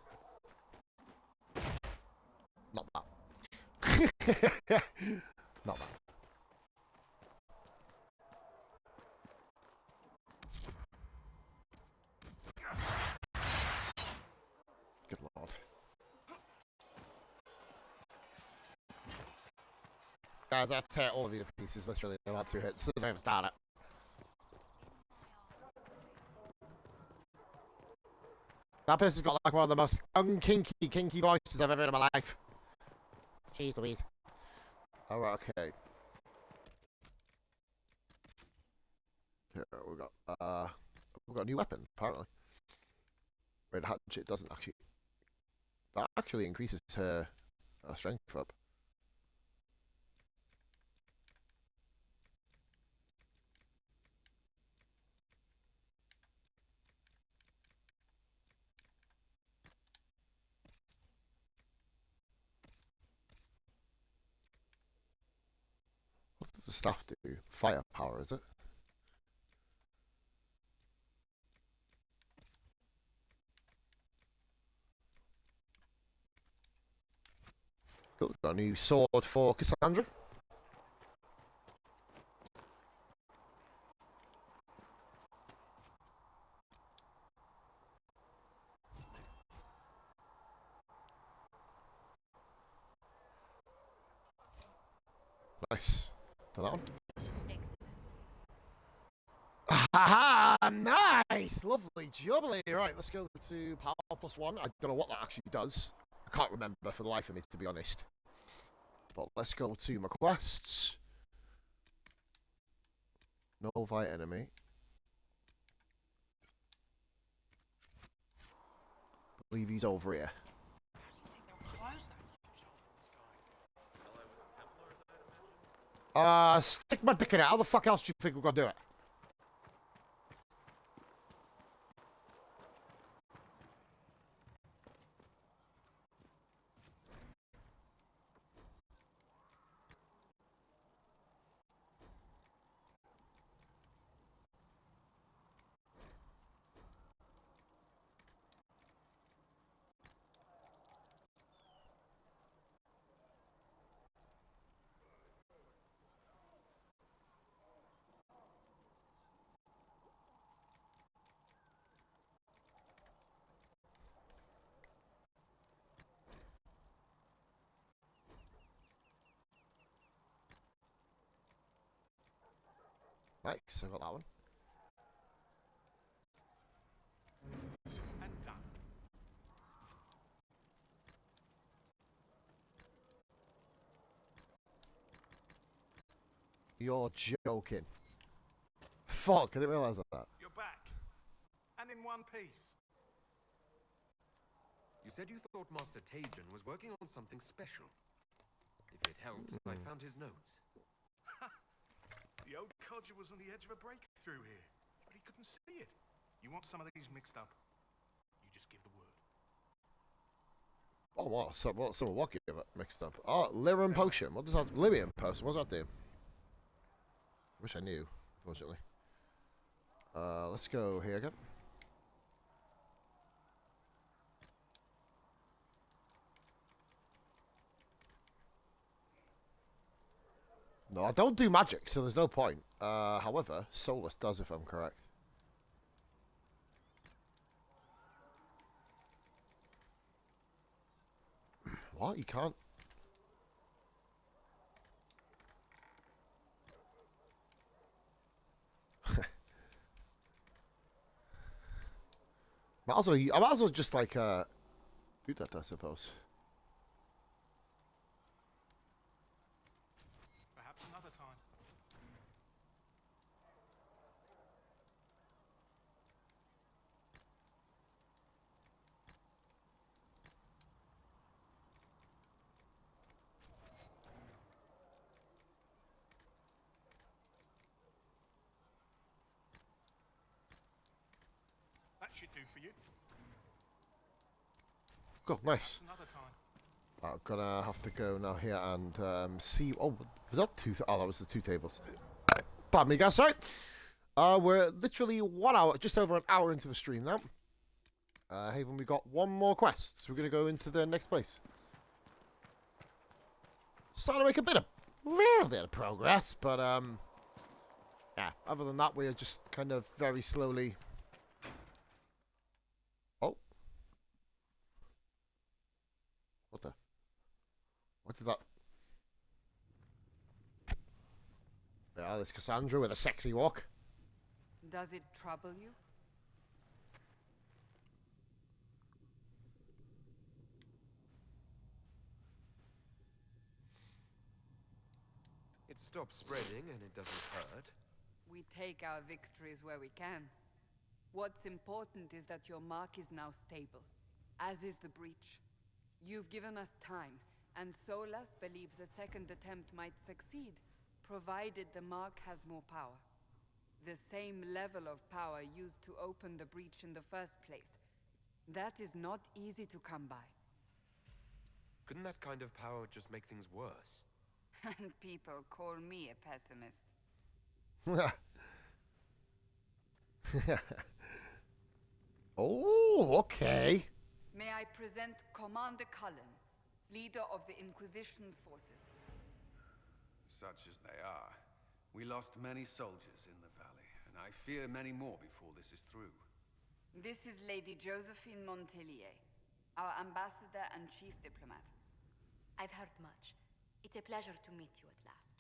Not that. Not that. Good lord. Guys, I tear all of you to pieces literally in about 2 hits, so don't even start it. That person's got like one of the most kinky voices I've ever heard in my life. Jeez Louise. Alright, okay. Here we've got a new weapon, apparently. Red hatchet doesn't actually... That actually increases her strength up. What does the staff do? Firepower, is it? Cool. Got a new sword for Cassandra. Nice. Done that one. Haha! Nice! Lovely jubbly. Right, let's go to power +1. I don't know what that actually does. I can't remember for the life of me, to be honest. But let's go to my quests. Novi enemy. I believe he's over here. Stick my dick in it. How the fuck else do you think we're gonna do it? Nice, I got that one. And done. You're joking. Fuck, I didn't realise that. You're back. And in one piece. You said you thought Master Tajan was working on something special. If it helps, I found his notes. The old codger was on the edge of a breakthrough here, but he couldn't see it. You want some of these mixed up? You just give the word. Oh, what? Someone what give it mixed up? Oh, Lyrium Potion. What does that? Lyrium Potion. What does that do? Wish I knew, unfortunately. Let's go here again. No, I don't do magic, so there's no point. However, Solus does, if I'm correct. What? You can't? I might as well just like do that, I suppose. Perhaps another time. That should do for you. Go, nice. Another time. I'm gonna have to go now here and see. Oh, was that two? Oh, that was the two tables. Pardon me, guys. Sorry. We're literally 1 hour, just over an hour into the stream now. Haven, we got one more quest, so we're gonna go into the next place. Starting to make a real bit of progress, but yeah. Other than that, we are just kind of very slowly. Oh, what the? What did that? Yeah, there's Cassandra with a sexy walk. Does it trouble you? It stops spreading and it doesn't hurt. We take our victories where we can. What's important is that your mark is now stable, as is the breach. You've given us time, and Solas believes a second attempt might succeed, provided the mark has more power. The same level of power used to open the breach in the first place. That is not easy to come by. Couldn't that kind of power just make things worse? And people call me a pessimist. Oh, okay. May I present Commander Cullen, leader of the Inquisition's forces. Such as they are, we lost many soldiers in the valley, and I fear many more before this is through. This is Lady Josephine Montelier, our ambassador and chief diplomat. I've heard much. It's a pleasure to meet you at last.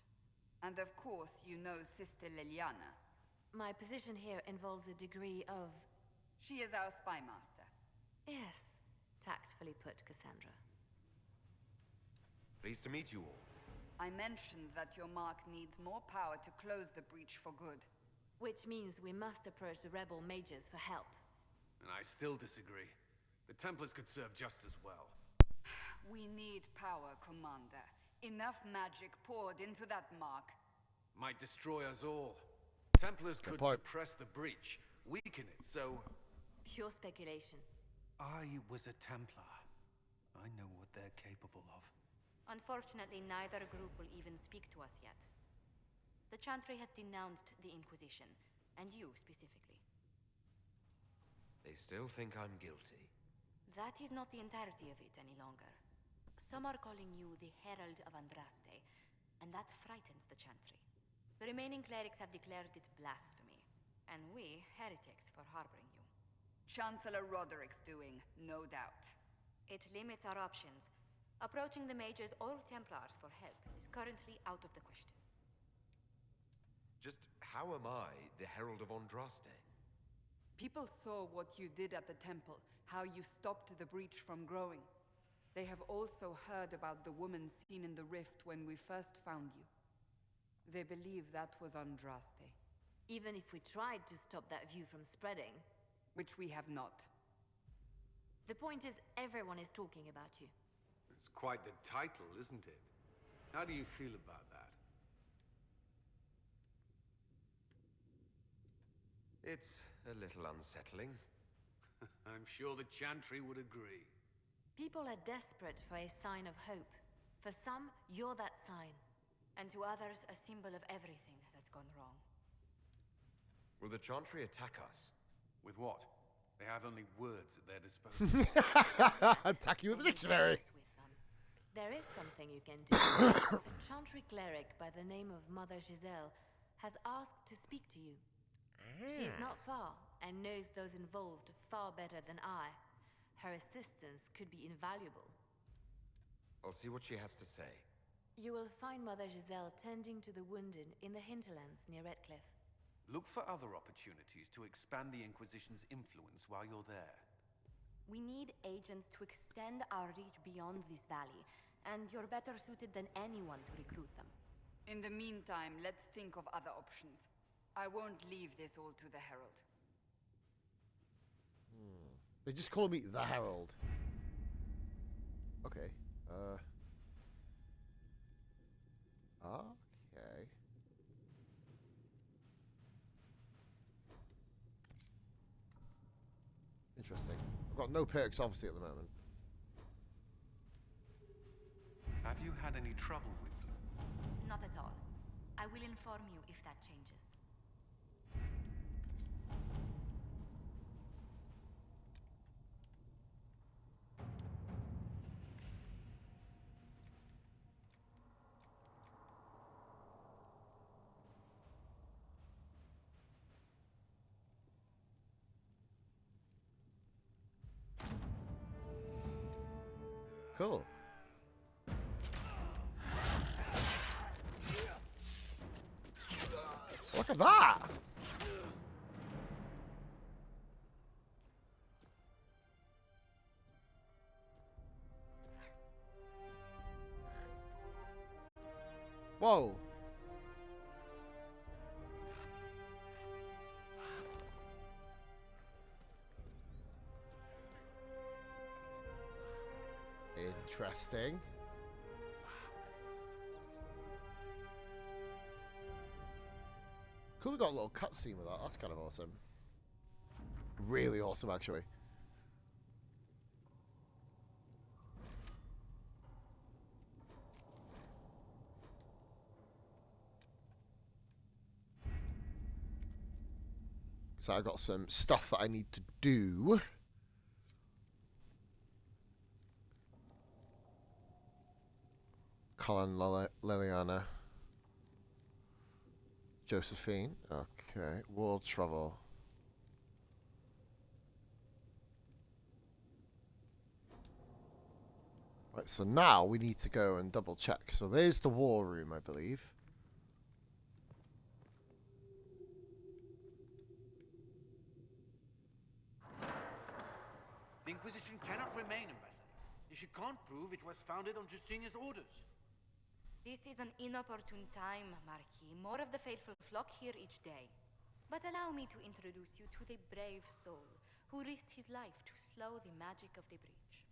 And of course, you know Sister Liliana. My position here involves a degree of... She is our spy master. Yes, tactfully put, Cassandra. Pleased to meet you all. I mentioned that your mark needs more power to close the breach for good. Which means we must approach the rebel mages for help. And I still disagree. The Templars could serve just as well. We need power, Commander. Enough magic poured into that mark. Might destroy us all. Templars could suppress the breach, weaken it, so... Pure speculation. I was a Templar. I know what they're capable of. Unfortunately, neither group will even speak to us yet. The Chantry has denounced the Inquisition, and you specifically. They still think I'm guilty. That is not the entirety of it any longer. Some are calling you the Herald of Andraste, and that frightens the Chantry. The remaining clerics have declared it blasphemy, and we, heretics, for harboring you. Chancellor Roderick's doing, no doubt. It limits our options. Approaching the mages or Templars for help is currently out of the question. Just how am I the Herald of Andraste? People saw what you did at the temple, how you stopped the breach from growing. They have also heard about the woman seen in the rift when we first found you. They believe that was Andraste. Even if we tried to stop that view from spreading... Which we have not. The point is, everyone is talking about you. It's quite the title, isn't it? How do you feel about that? It's a little unsettling. I'm sure the Chantry would agree. People are desperate for a sign of hope. For some, you're that sign. And to others, a symbol of everything that's gone wrong. Will the Chantry attack us? With what? They have only words at their disposal. Attack you with a dictionary! There is something you can do. A Chantry cleric by the name of Mother Giselle has asked to speak to you. She's not far, and knows those involved far better than I. Her assistance could be invaluable. I'll see what she has to say. You will find Mother Giselle tending to the wounded in the hinterlands near Redcliffe. Look for other opportunities to expand the Inquisition's influence while you're there. We need agents to extend our reach beyond this valley, and you're better suited than anyone to recruit them. In the meantime, let's think of other options. I won't leave this all to the Herald. They just call me the Herald. Okay. Okay. Interesting. I've got no perks, obviously, at the moment. Have you had any trouble with them? Not at all. I will inform you if that changes. Cool. Look at that! Whoa! Interesting. Cool, we got a little cutscene with that. That's kind of awesome. Really awesome, actually. So I got some stuff that I need to do. Colin, Liliana, Josephine. Okay, world travel. Right, so now we need to go and double check. So there's the war room, I believe. The Inquisition cannot remain, Ambassador, if you can't prove it was founded on Justinian's orders. This is an inopportune time, Marquis. More of the faithful flock here each day. But allow me to introduce you to the brave soul who risked his life to slow the magic of the breach.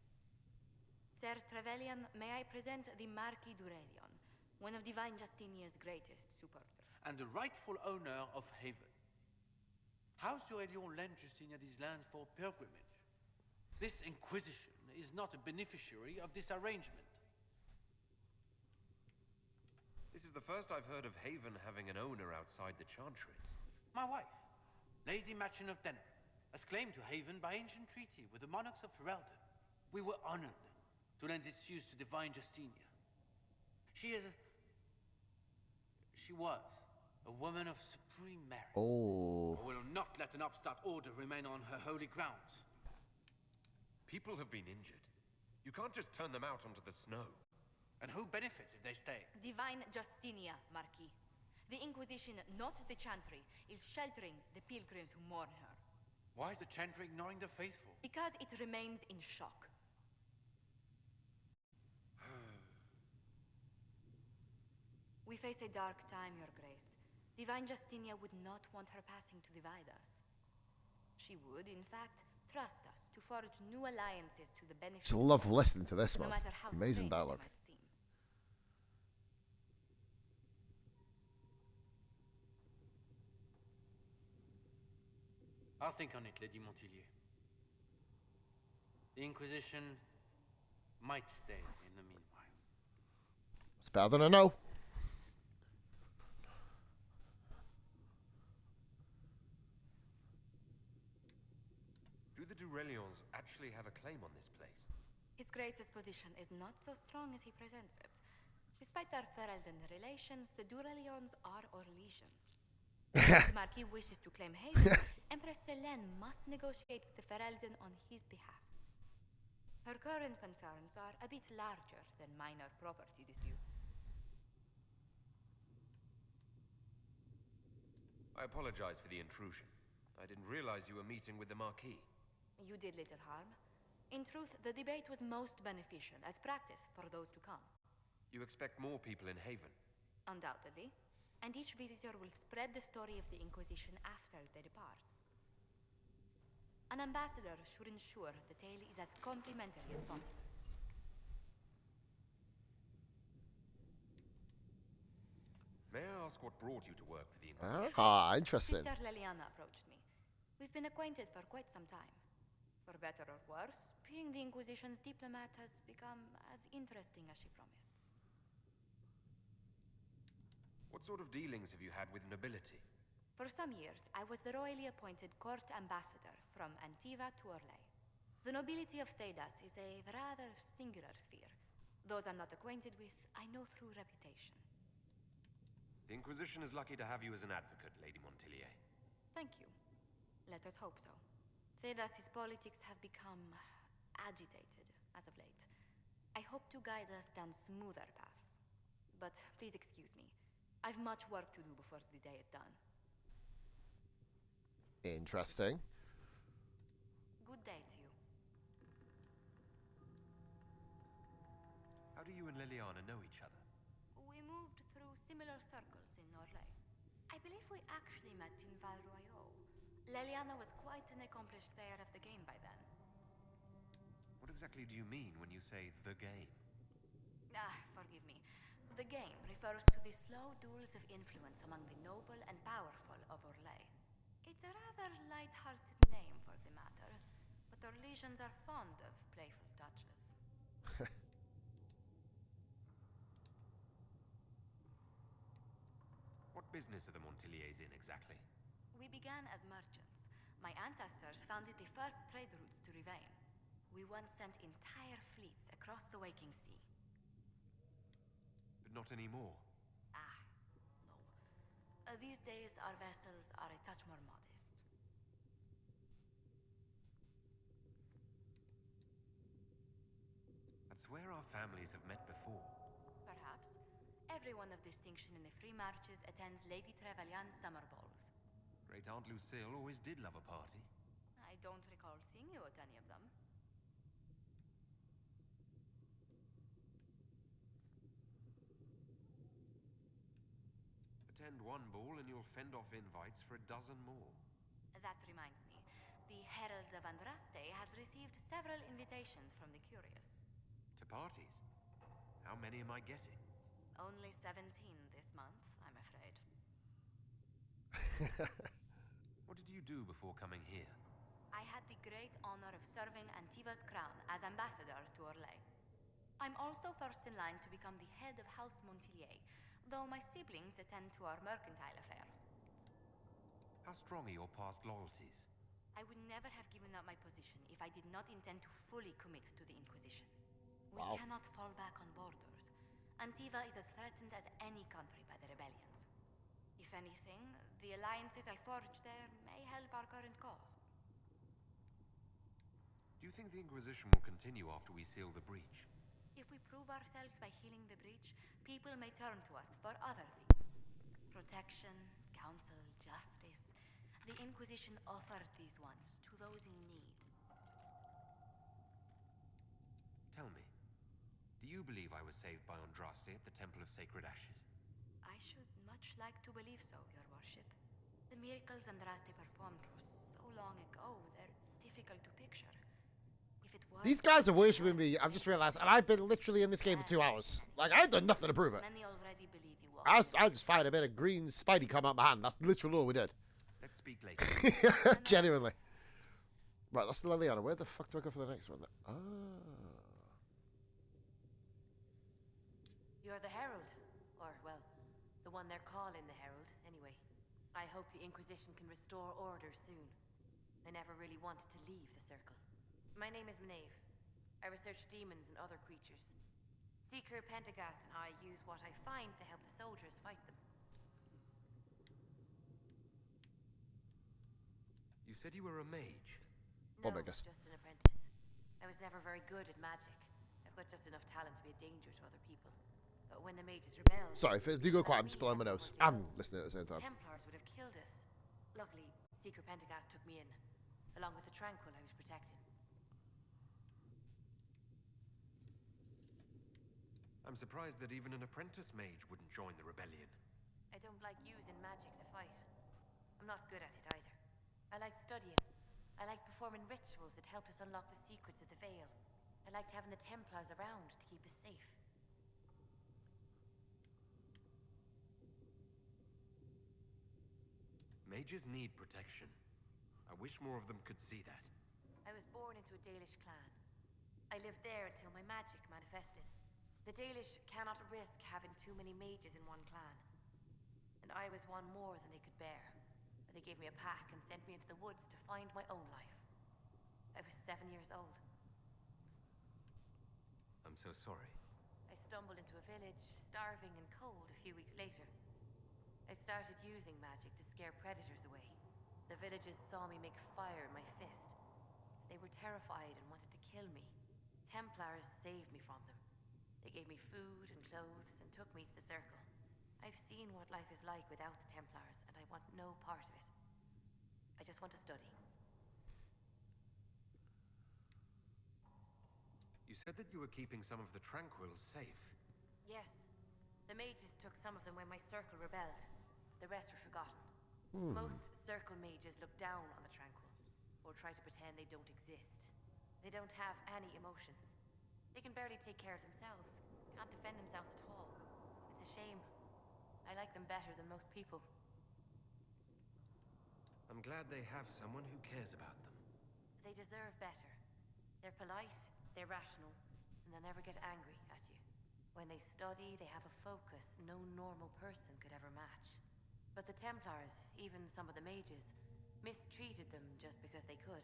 Sir Trevelyan, may I present the Marquis d'Aurelion, one of Divine Justinia's greatest supporters. And the rightful owner of Haven. House d'Aurelion lent Justinia these lands for pilgrimage. This Inquisition is not a beneficiary of this arrangement. This is the first I've heard of Haven having an owner outside the Chantry. My wife, Lady Machin of Denham, has claimed to Haven by ancient treaty with the monarchs of Ferelden. We were honored to lend its use to Divine Justinia. She was a woman of supreme merit. Oh. I will not let an upstart order remain on her holy grounds. People have been injured. You can't just turn them out onto the snow. And who benefits if they stay? Divine Justinia, Marquis. The Inquisition, not the Chantry, is sheltering the pilgrims who mourn her. Why is the Chantry ignoring the faithful? Because it remains in shock. We face a dark time, Your Grace. Divine Justinia would not want her passing to divide us. She would, in fact, trust us to forge new alliances to the benefit. Just love listening to this, no man. matter how Amazing strange they dialogue. might seem. I'll think on it, Lady Montillier. The Inquisition might stay in the meanwhile. It's better than a no. Do the Durelions actually have a claim on this place? His Grace's position is not so strong as he presents it. Despite their Ferelden relations, the Durelions are Orlesian. If the Marquis wishes to claim Haven, Empress Selene must negotiate with the Ferelden on his behalf. Her current concerns are a bit larger than minor property disputes. I apologize for the intrusion. I didn't realize you were meeting with the Marquis. You did little harm. In truth, the debate was most beneficial as practice for those to come. You expect more people in Haven? Undoubtedly. And each visitor will spread the story of the Inquisition after they depart. An ambassador should ensure the tale is as complimentary as possible. May I ask what brought you to work for the Inquisition? Interesting. Sister Leliana approached me. We've been acquainted for quite some time. For better or worse, being the Inquisition's diplomat has become as interesting as she promised. What sort of dealings have you had with nobility? For some years, I was the royally appointed court ambassador from Antiva to Orlais. The nobility of Thedas is a rather singular sphere. Those I'm not acquainted with, I know through reputation. The Inquisition is lucky to have you as an advocate, Lady Montillier. Thank you. Let us hope so. Thedas's politics have become agitated as of late. I hope to guide us down smoother paths. But please excuse me. I've much work to do before the day is done. Interesting. Good day to you. How do you and Leliana know each other? We moved through similar circles in Orlais. I believe we actually met in Val Royeaux. Leliana was quite an accomplished player of the game by then. What exactly do you mean when you say the game? Forgive me. The game refers to the slow duels of influence among the noble and powerful of Orlais. It's a rather light-hearted name for the matter, but Orlesians are fond of playful touches. What business are the Montilliers in exactly? We began as merchants. My ancestors founded the first trade routes to Rivain. We once sent entire fleets across the Waking Sea. But not anymore. No. These days, our vessels are a touch more modest. I swear our families have met before. Perhaps. Everyone of distinction in the Free Marches attends Lady Trevelyan's summer balls. Great Aunt Lucille always did love a party. I don't recall seeing you at any of them. Attend one ball and you'll fend off invites for a dozen more. That reminds me. The Herald of Andraste has received several invitations from the curious. To parties? How many am I getting? Only 17 this month, I'm afraid. What did you do before coming here? I had the great honor of serving Antiva's crown as ambassador to Orlais. I'm also first in line to become the head of House Montillier, though my siblings attend to our mercantile affairs. How strong are your past loyalties? I would never have given up my position if I did not intend to fully commit to the Inquisition. We cannot fall back on borders. Antiva is as threatened as any country by the rebellions. If anything, the alliances I forged there may help our current cause. Do you think the Inquisition will continue after we seal the breach? If we prove ourselves by healing the breach, people may turn to us for other things. Protection, counsel, justice. The Inquisition offered these ones to those in need. Tell me, do you believe I was saved by Andraste at the Temple of Sacred Ashes? I should much like to believe so, Your Worship. The miracles Andraste performed were so long ago, they're difficult to picture. If it was These guys are worshipping me, I've just realized, and I've been literally in this game for 2 hours. Like, I've done nothing to prove it. Many already believe you I just fired a bit of green Spidey come out my hand. That's literally all we did. Let's speak later. Genuinely. Right, that's Liliana. Where the fuck do I go for the next one? Ah. You're the Herald. Or, well, the one they're calling the Herald, anyway. I hope the Inquisition can restore order soon. I never really wanted to leave the Circle. My name is Maeve. I research demons and other creatures. Seeker Pentagast and I use what I find to help the soldiers fight them. You said you were a mage? No, I guess. just an apprentice. I was never very good at magic. I've got just enough talent to be a danger to other people. But when the mages rebelled... Sorry, if it do go quiet, I'm just blowing my nose. I'm listening at the same time. Templars would have killed us. Luckily, Seeker Pentagast took me in, along with the Tranquil I was protecting. I'm surprised that even an apprentice mage wouldn't join the rebellion. I don't like using magic to fight. I'm not good at it either. I like studying. I like performing rituals that help us unlock the secrets of the Veil. I liked having the Templars around to keep us safe. Mages need protection. I wish more of them could see that. I was born into a Dalish clan. I lived there until my magic manifested. The Dalish cannot risk having too many mages in one clan. And I was one more than they could bear. They gave me a pack and sent me into the woods to find my own life. I was 7 years old. I'm so sorry. I stumbled into a village, starving and cold, a few weeks later. I started using magic to scare predators away. The villagers saw me make fire in my fist. They were terrified and wanted to kill me. Templars saved me from them. They gave me food and clothes and took me to the Circle. I've seen what life is like without the Templars, and I want no part of it. I just want to study. You said that you were keeping some of the Tranquils safe. Yes. The mages took some of them when my Circle rebelled. The rest were forgotten. Most Circle mages look down on the Tranquil, or try to pretend they don't exist. They don't have any emotions. They can barely take care of themselves, can't defend themselves at all. It's a shame. I like them better than most people. I'm glad they have someone who cares about them. They deserve better. They're polite, they're rational, and they'll never get angry at you. When they study, they have a focus no normal person could ever match. But the Templars, even some of the mages, mistreated them just because they could.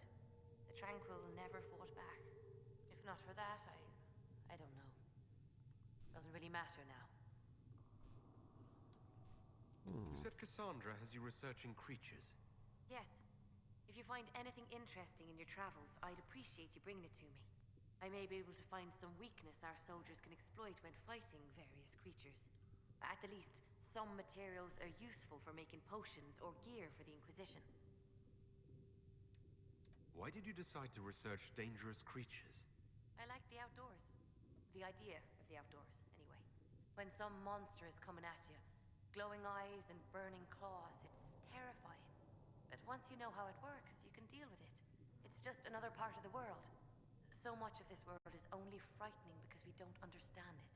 The Tranquil never fought back. If not for that, I don't know. Doesn't really matter now. You said Cassandra has you researching creatures. Yes. If you find anything interesting in your travels, I'd appreciate you bringing it to me. I may be able to find some weakness our soldiers can exploit when fighting various creatures. At the least, some materials are useful for making potions or gear for the Inquisition. Why did you decide to research dangerous creatures? I like the outdoors. The idea of the outdoors, anyway. When some monster is coming at you, glowing eyes and burning claws, it's terrifying. But once you know how it works, you can deal with it. It's just another part of the world. So much of this world is only frightening because we don't understand it.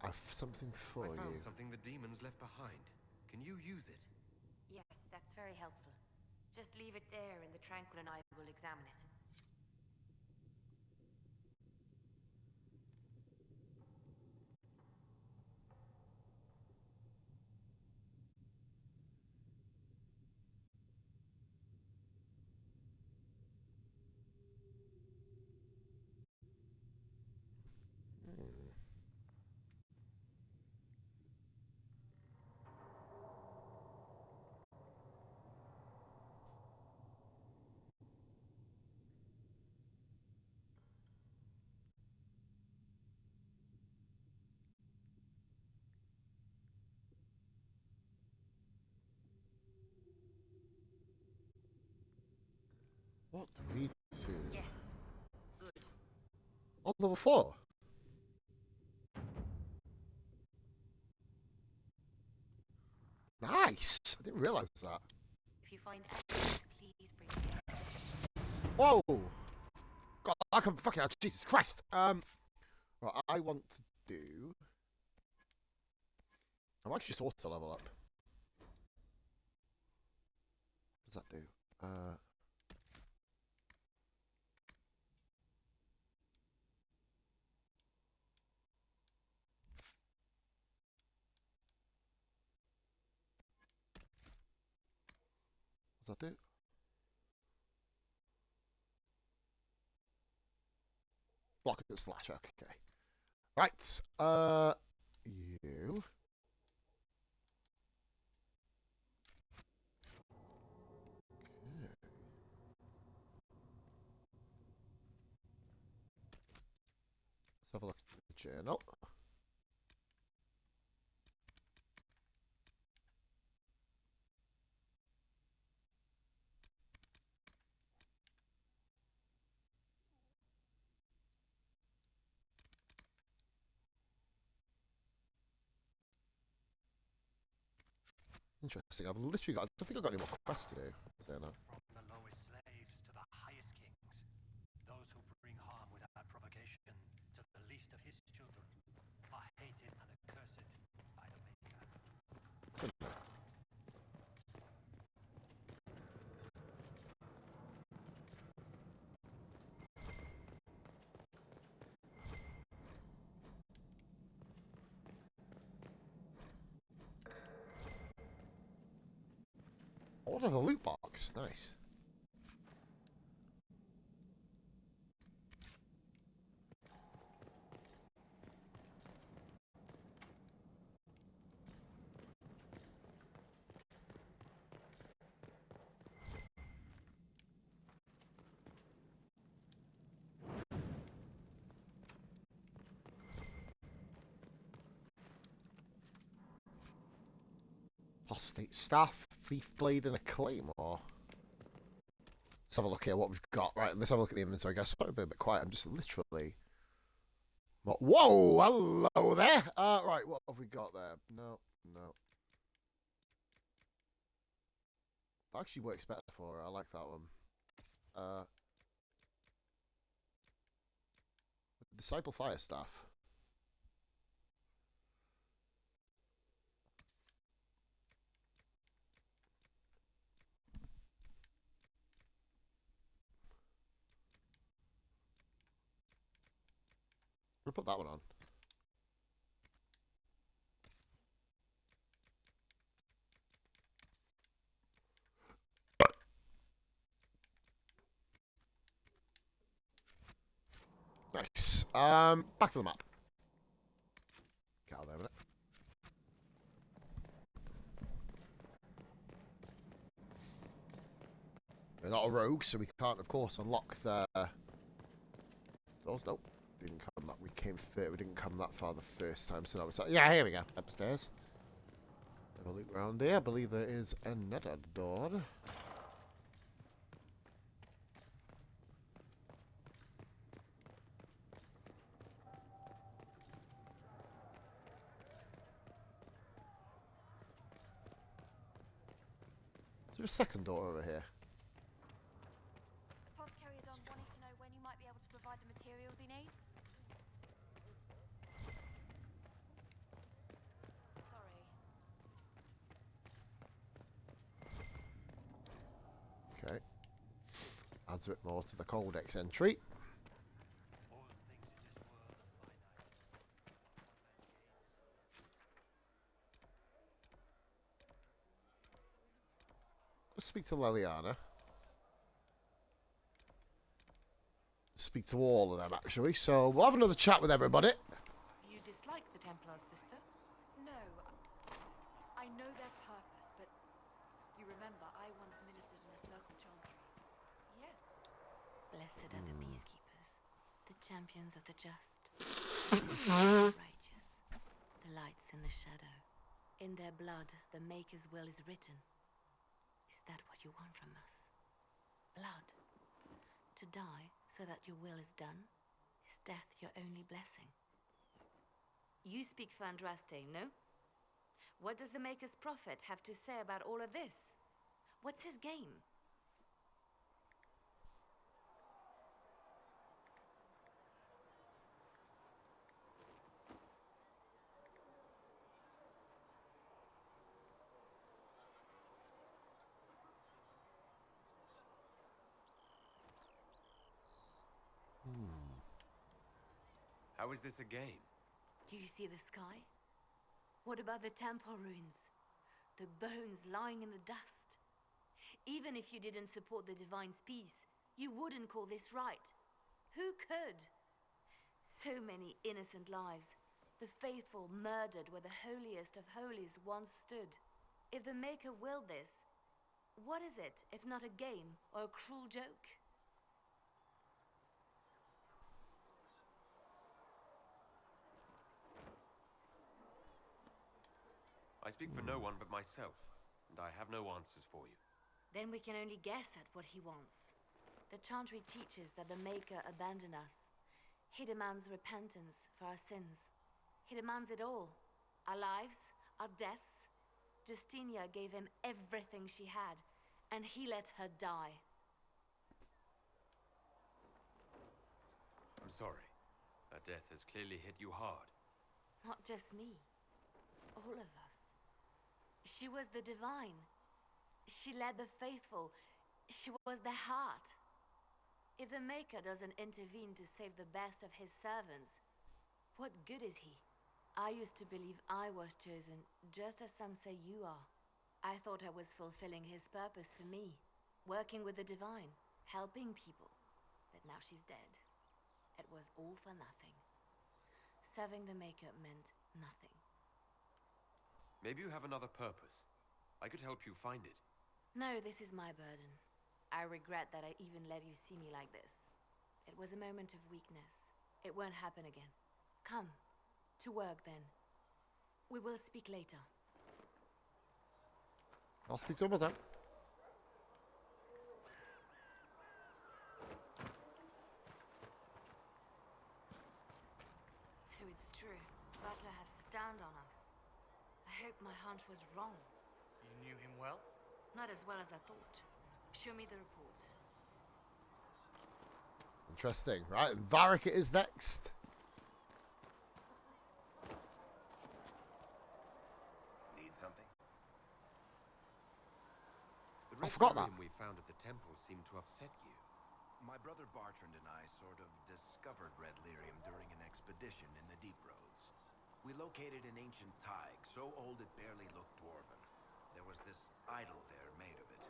I've something for I found you. something the demons left behind. Can you use it? Yes, that's very helpful. Just leave it there and the Tranquil and I will examine it. What do we do? Yes. Good. On level 4? Nice! I didn't realise that. If you find anything, please bring it. Whoa! God, I can fucking hell, Jesus Christ! Right, I want to do... I might just auto level up. What does that do? What does that do? Block and slash, okay. Right, you... Let's have a look at the journal. Interesting. I've literally got... I don't think I've got any more quests to do. Is there now? From the lowest slaves to the highest kings, those who bring harm without provocation to the least of his children are hated and accursed by the Maker. Order the loot box. Nice. Apostate staff, thief blade, and a claymore. Let's have a look here what we've got. Right, let's have a look at the inventory, guys. Sorry, a bit quiet. I'm just literally... Whoa! Hello there! Right, what have we got there? No, no. That actually works better for her. I like that one. Disciple fire staff. We'll put that one on. Nice. Back to the map. Get out there a minute. We're not a rogue, so we can't, of course, unlock the doors. Nope. Didn't come that. We came fit. We didn't come that far the first time, so now it's yeah. Here we go. Upstairs. Have a look around here. I believe there is another door. Is there a second door over here? Apothecary Don wanting to know when you might be able to provide the materials he needs. Sorry. a bit more to the Codex entry. Let's speak to Leliana. Speak to all of them, actually. So we'll have another chat with everybody. You dislike the Templars, sister? No, I know their purpose, but you remember I once ministered in a circle chantry. Yes. Blessed are the peacekeepers, the champions of the just, the righteous, the lights in the shadow. In their blood, the Maker's will is written. Is that what you want from us? Blood. To die so that your will is done? Is death your only blessing? You speak for Andraste, no? What does the Maker's prophet have to say about all of this? What's his game? How is this a game? Do you see the sky? What about the temple ruins? The bones lying in the dust? Even if you didn't support the Divine's peace, you wouldn't call this right. Who could? So many innocent lives. The faithful murdered where the holiest of holies once stood. If the Maker willed this, what is it if not a game or a cruel joke? I speak for no one but myself, and I have no answers for you. Then we can only guess at what he wants. The chantry teaches that the Maker abandoned us. He demands repentance for our sins. He demands it all. Our lives, our deaths. Justinia gave him everything she had, and he let her die. I'm sorry. Her death has clearly hit you hard. Not just me. All of us. She was the Divine. She led the faithful. She was their heart. If the Maker doesn't intervene to save the best of his servants, what good is he? I used to believe I was chosen, just as some say you are. I thought I was fulfilling his purpose for me, working with the Divine, helping people. But now she's dead. It was all for nothing. Serving the Maker meant nothing. Maybe you have another purpose. I could help you find it. No, this is my burden. I regret that I even let you see me like this. It was a moment of weakness. It won't happen again. Come. To work, then. We will speak later. I'll speak to him with that. So it's true. Butler has stand on us. I hope my hunch was wrong. You knew him well? Not as well as I thought. Show me the report. Interesting. Right, and Varric is next. Need something? The I forgot that. we found at the temple seemed to upset you. My brother Bartrand and I sort of discovered red lyrium during an expedition in the Deep Roads. We located an ancient thaig, so old it barely looked dwarven. There was this idol there made of it.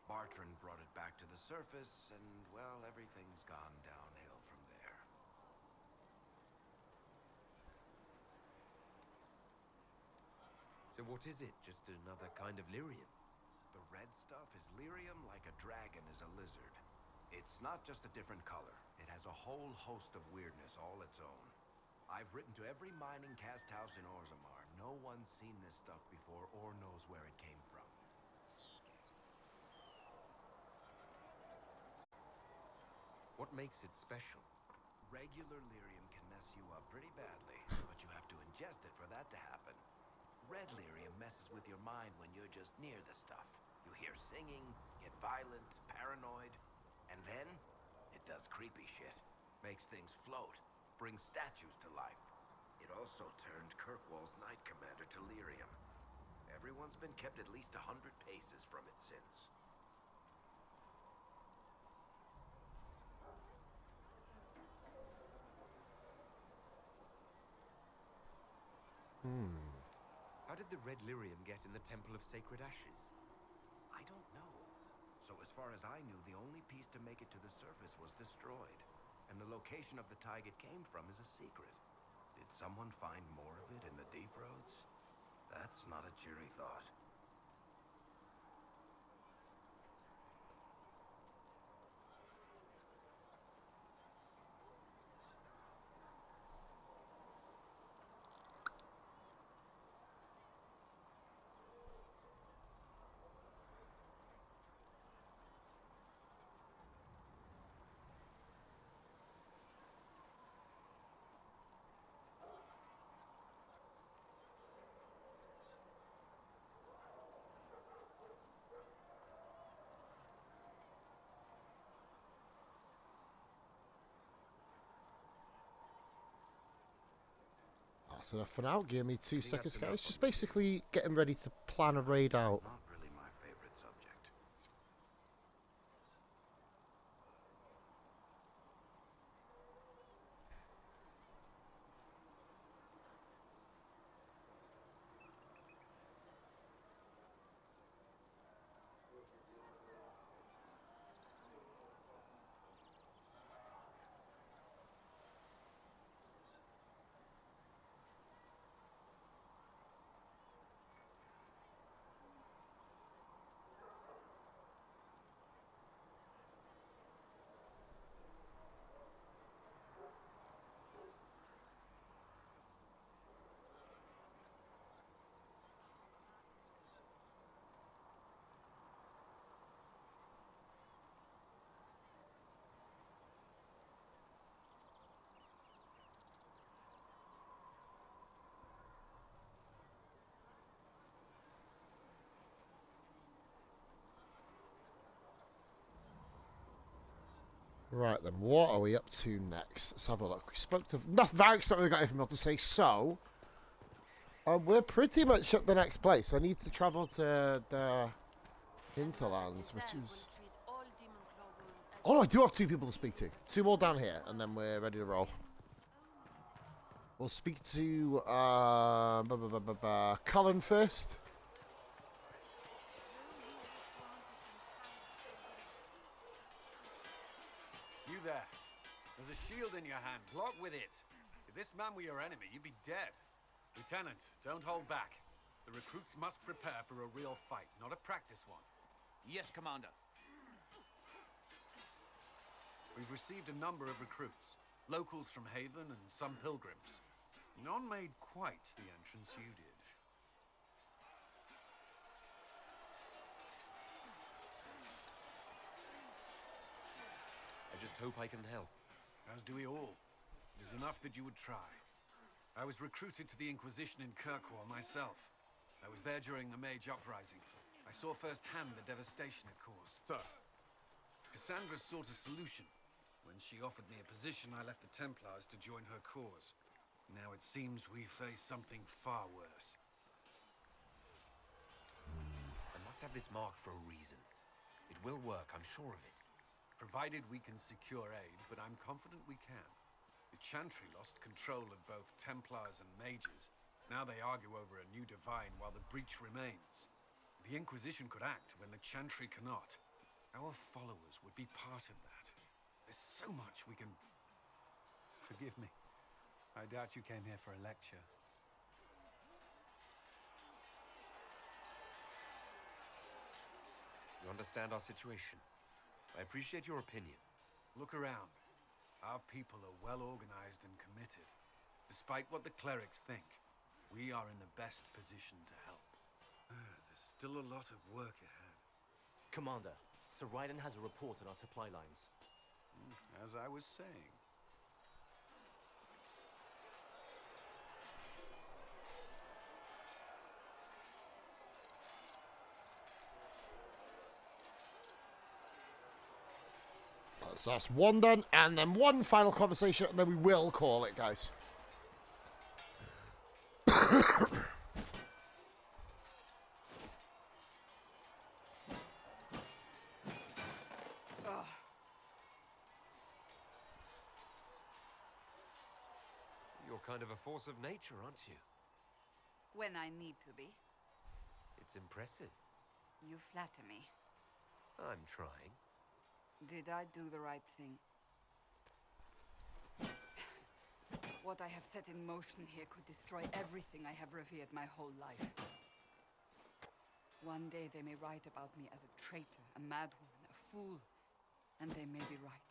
Bartrand brought it back to the surface, and, well, everything's gone downhill from there. So what is it? Just another kind of lyrium? The red stuff is lyrium like a dragon is a lizard. It's not just a different color. It has a whole host of weirdness all its own. I've written to every mining cast house in Orzammar. No one's seen this stuff before or knows where it came from. What makes it special? Regular lyrium can mess you up pretty badly, but you have to ingest it for that to happen. Red lyrium messes with your mind when you're just near the stuff. You hear singing, get violent, paranoid, and then it does creepy shit. Makes things float, brings statues to life. It also turned Kirkwall's Knight Commander to lyrium. Everyone's been kept at least 100 paces from it since. How did the red lyrium get in the Temple of Sacred Ashes? I don't know. So as far as I knew, the only piece to make it to the surface was destroyed. And the location of the tag it came from is a secret. Did someone find more of it in the deep roads? That's not a cheery thought. That's enough for now. Give me 2 seconds, guys. Just basically getting ready to plan a raid out. Not really my favorite subject. Right then, what are we up to next? Let's have a look. We spoke to... Varric's not really got anything more to say, so... we're pretty much at the next place. I need to travel to the hinterlands, which is... Oh, no, I do have 2 people to speak to. 2 more down here, and then we're ready to roll. We'll speak to... Cullen first. You there. There's a shield in your hand. Block with it. If this man were your enemy, you'd be dead. Lieutenant, don't hold back. The recruits must prepare for a real fight, not a practice one. Yes, Commander. We've received a number of recruits. Locals from Haven and some pilgrims. None made quite the entrance you did. I just hope I can help. As do we all. It is enough that you would try. I was recruited to the Inquisition in Kirkwall myself. I was there during the Mage Uprising. I saw firsthand the devastation it caused. Sir. Cassandra sought a solution. When she offered me a position, I left the Templars to join her cause. Now it seems we face something far worse. I must have this mark for a reason. It will work, I'm sure of it. Provided we can secure aid, but I'm confident we can. The Chantry lost control of both Templars and Mages. Now they argue over a new divine while the breach remains. The Inquisition could act when the Chantry cannot. Our followers would be part of that. There's so much we can... Forgive me. I doubt you came here for a lecture. You understand our situation. I appreciate your opinion. Look around. Our people are well organized and committed. Despite what the clerics think, we are in the best position to help. There's still a lot of work ahead. Commander, Sir Raiden has a report on our supply lines. As I was saying. So that's one done, and then one final conversation, and then we will call it, guys. You're kind of a force of nature, aren't you? When I need to be. It's impressive. You flatter me. I'm trying. Did I do the right thing? What I have set in motion here could destroy everything I have revered my whole life. One day they may write about me as a traitor, a madwoman, a fool, and they may be right.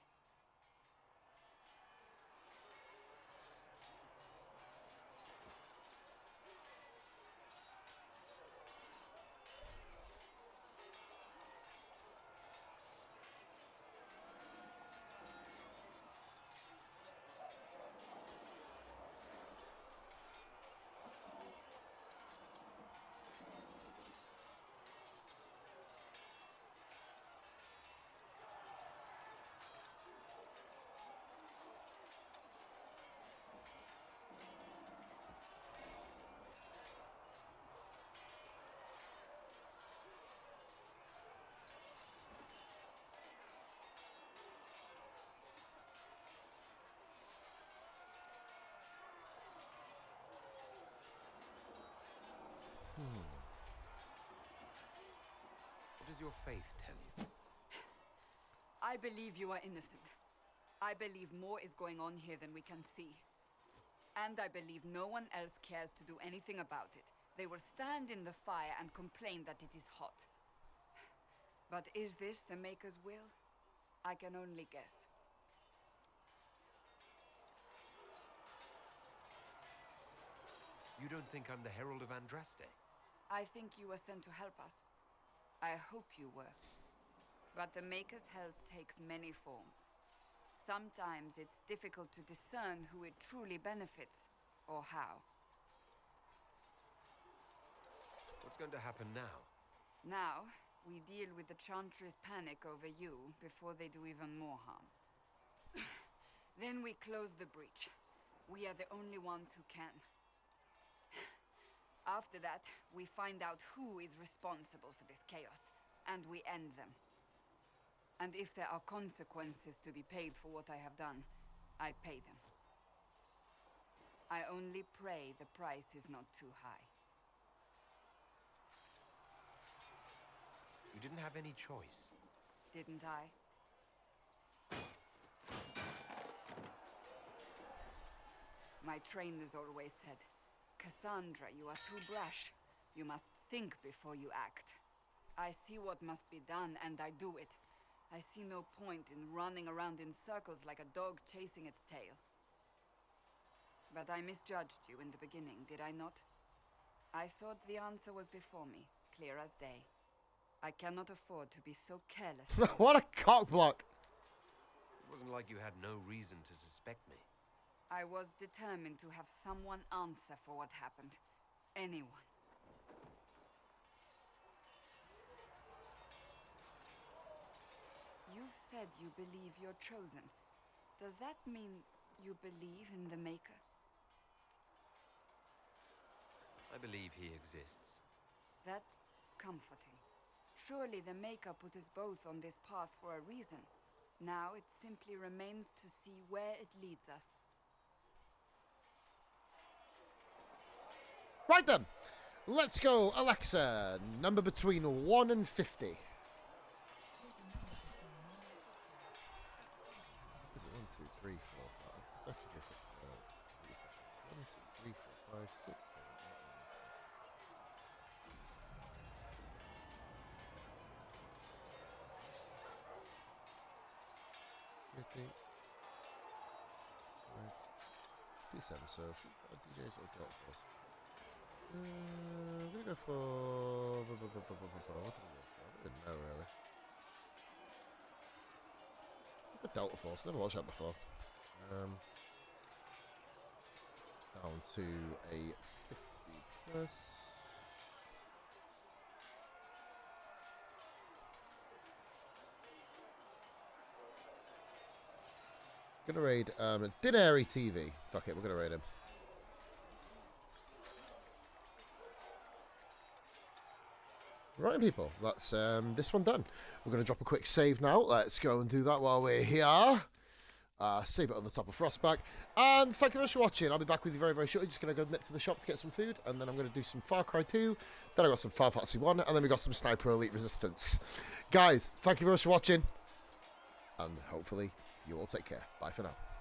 What does your faith tell you? I believe you are innocent. I believe more is going on here than we can see. And I believe no one else cares to do anything about it. They will stand in the fire and complain that it is hot. But is this the Maker's will? I can only guess. You don't think I'm the Herald of Andraste? I think you were sent to help us. I hope you were. But the Maker's help takes many forms. Sometimes it's difficult to discern who it truly benefits, or how. What's going to happen now? Now, we deal with the Chantry's panic over you before they do even more harm. Then we close the breach. We are the only ones who can. After that, we find out who is responsible for this chaos, and we end them. And if there are consequences to be paid for what I have done, I pay them. I only pray the price is not too high. You didn't have any choice. Didn't I? My trainers always said, Cassandra, you are too brash. You must think before you act. I see what must be done, and I do it. I see no point in running around in circles like a dog chasing its tail. But I misjudged you in the beginning, did I not? I thought the answer was before me, clear as day. I cannot afford to be so careless. What a cockblock! It wasn't like you had no reason to suspect me. I was determined to have someone answer for what happened. Anyone. You've said you believe you're chosen. Does that mean you believe in the Maker? I believe he exists. That's comforting. Surely the Maker put us both on this path for a reason. Now it simply remains to see where it leads us. Right then, let's go, Alexa. Number between 1 and 50. Is it 1, 2, 3, 4, 5? It's actually different. 1, 2, 3, 4, 5, 6, 7, 8, 9, 10. 57, so DJs or Delta Force. I'm gonna go for. What do we go for? I didn't know really. Delta Force, never watched that before. Down to a 50 plus. Gonna raid Dinary TV. Fuck it, we're gonna raid him. Right, people, that's this one done. We're going to drop a quick save now. Let's go and do that while we're here. Save it on the top of Frostback. And thank you very much for watching. I'll be back with you very, very shortly. Just going to go nip to the shop to get some food. And then I'm going to do some Far Cry 2. Then I got some Final Fantasy 1. And then we got some Sniper Elite Resistance. Guys, thank you very much for watching. And hopefully you all take care. Bye for now.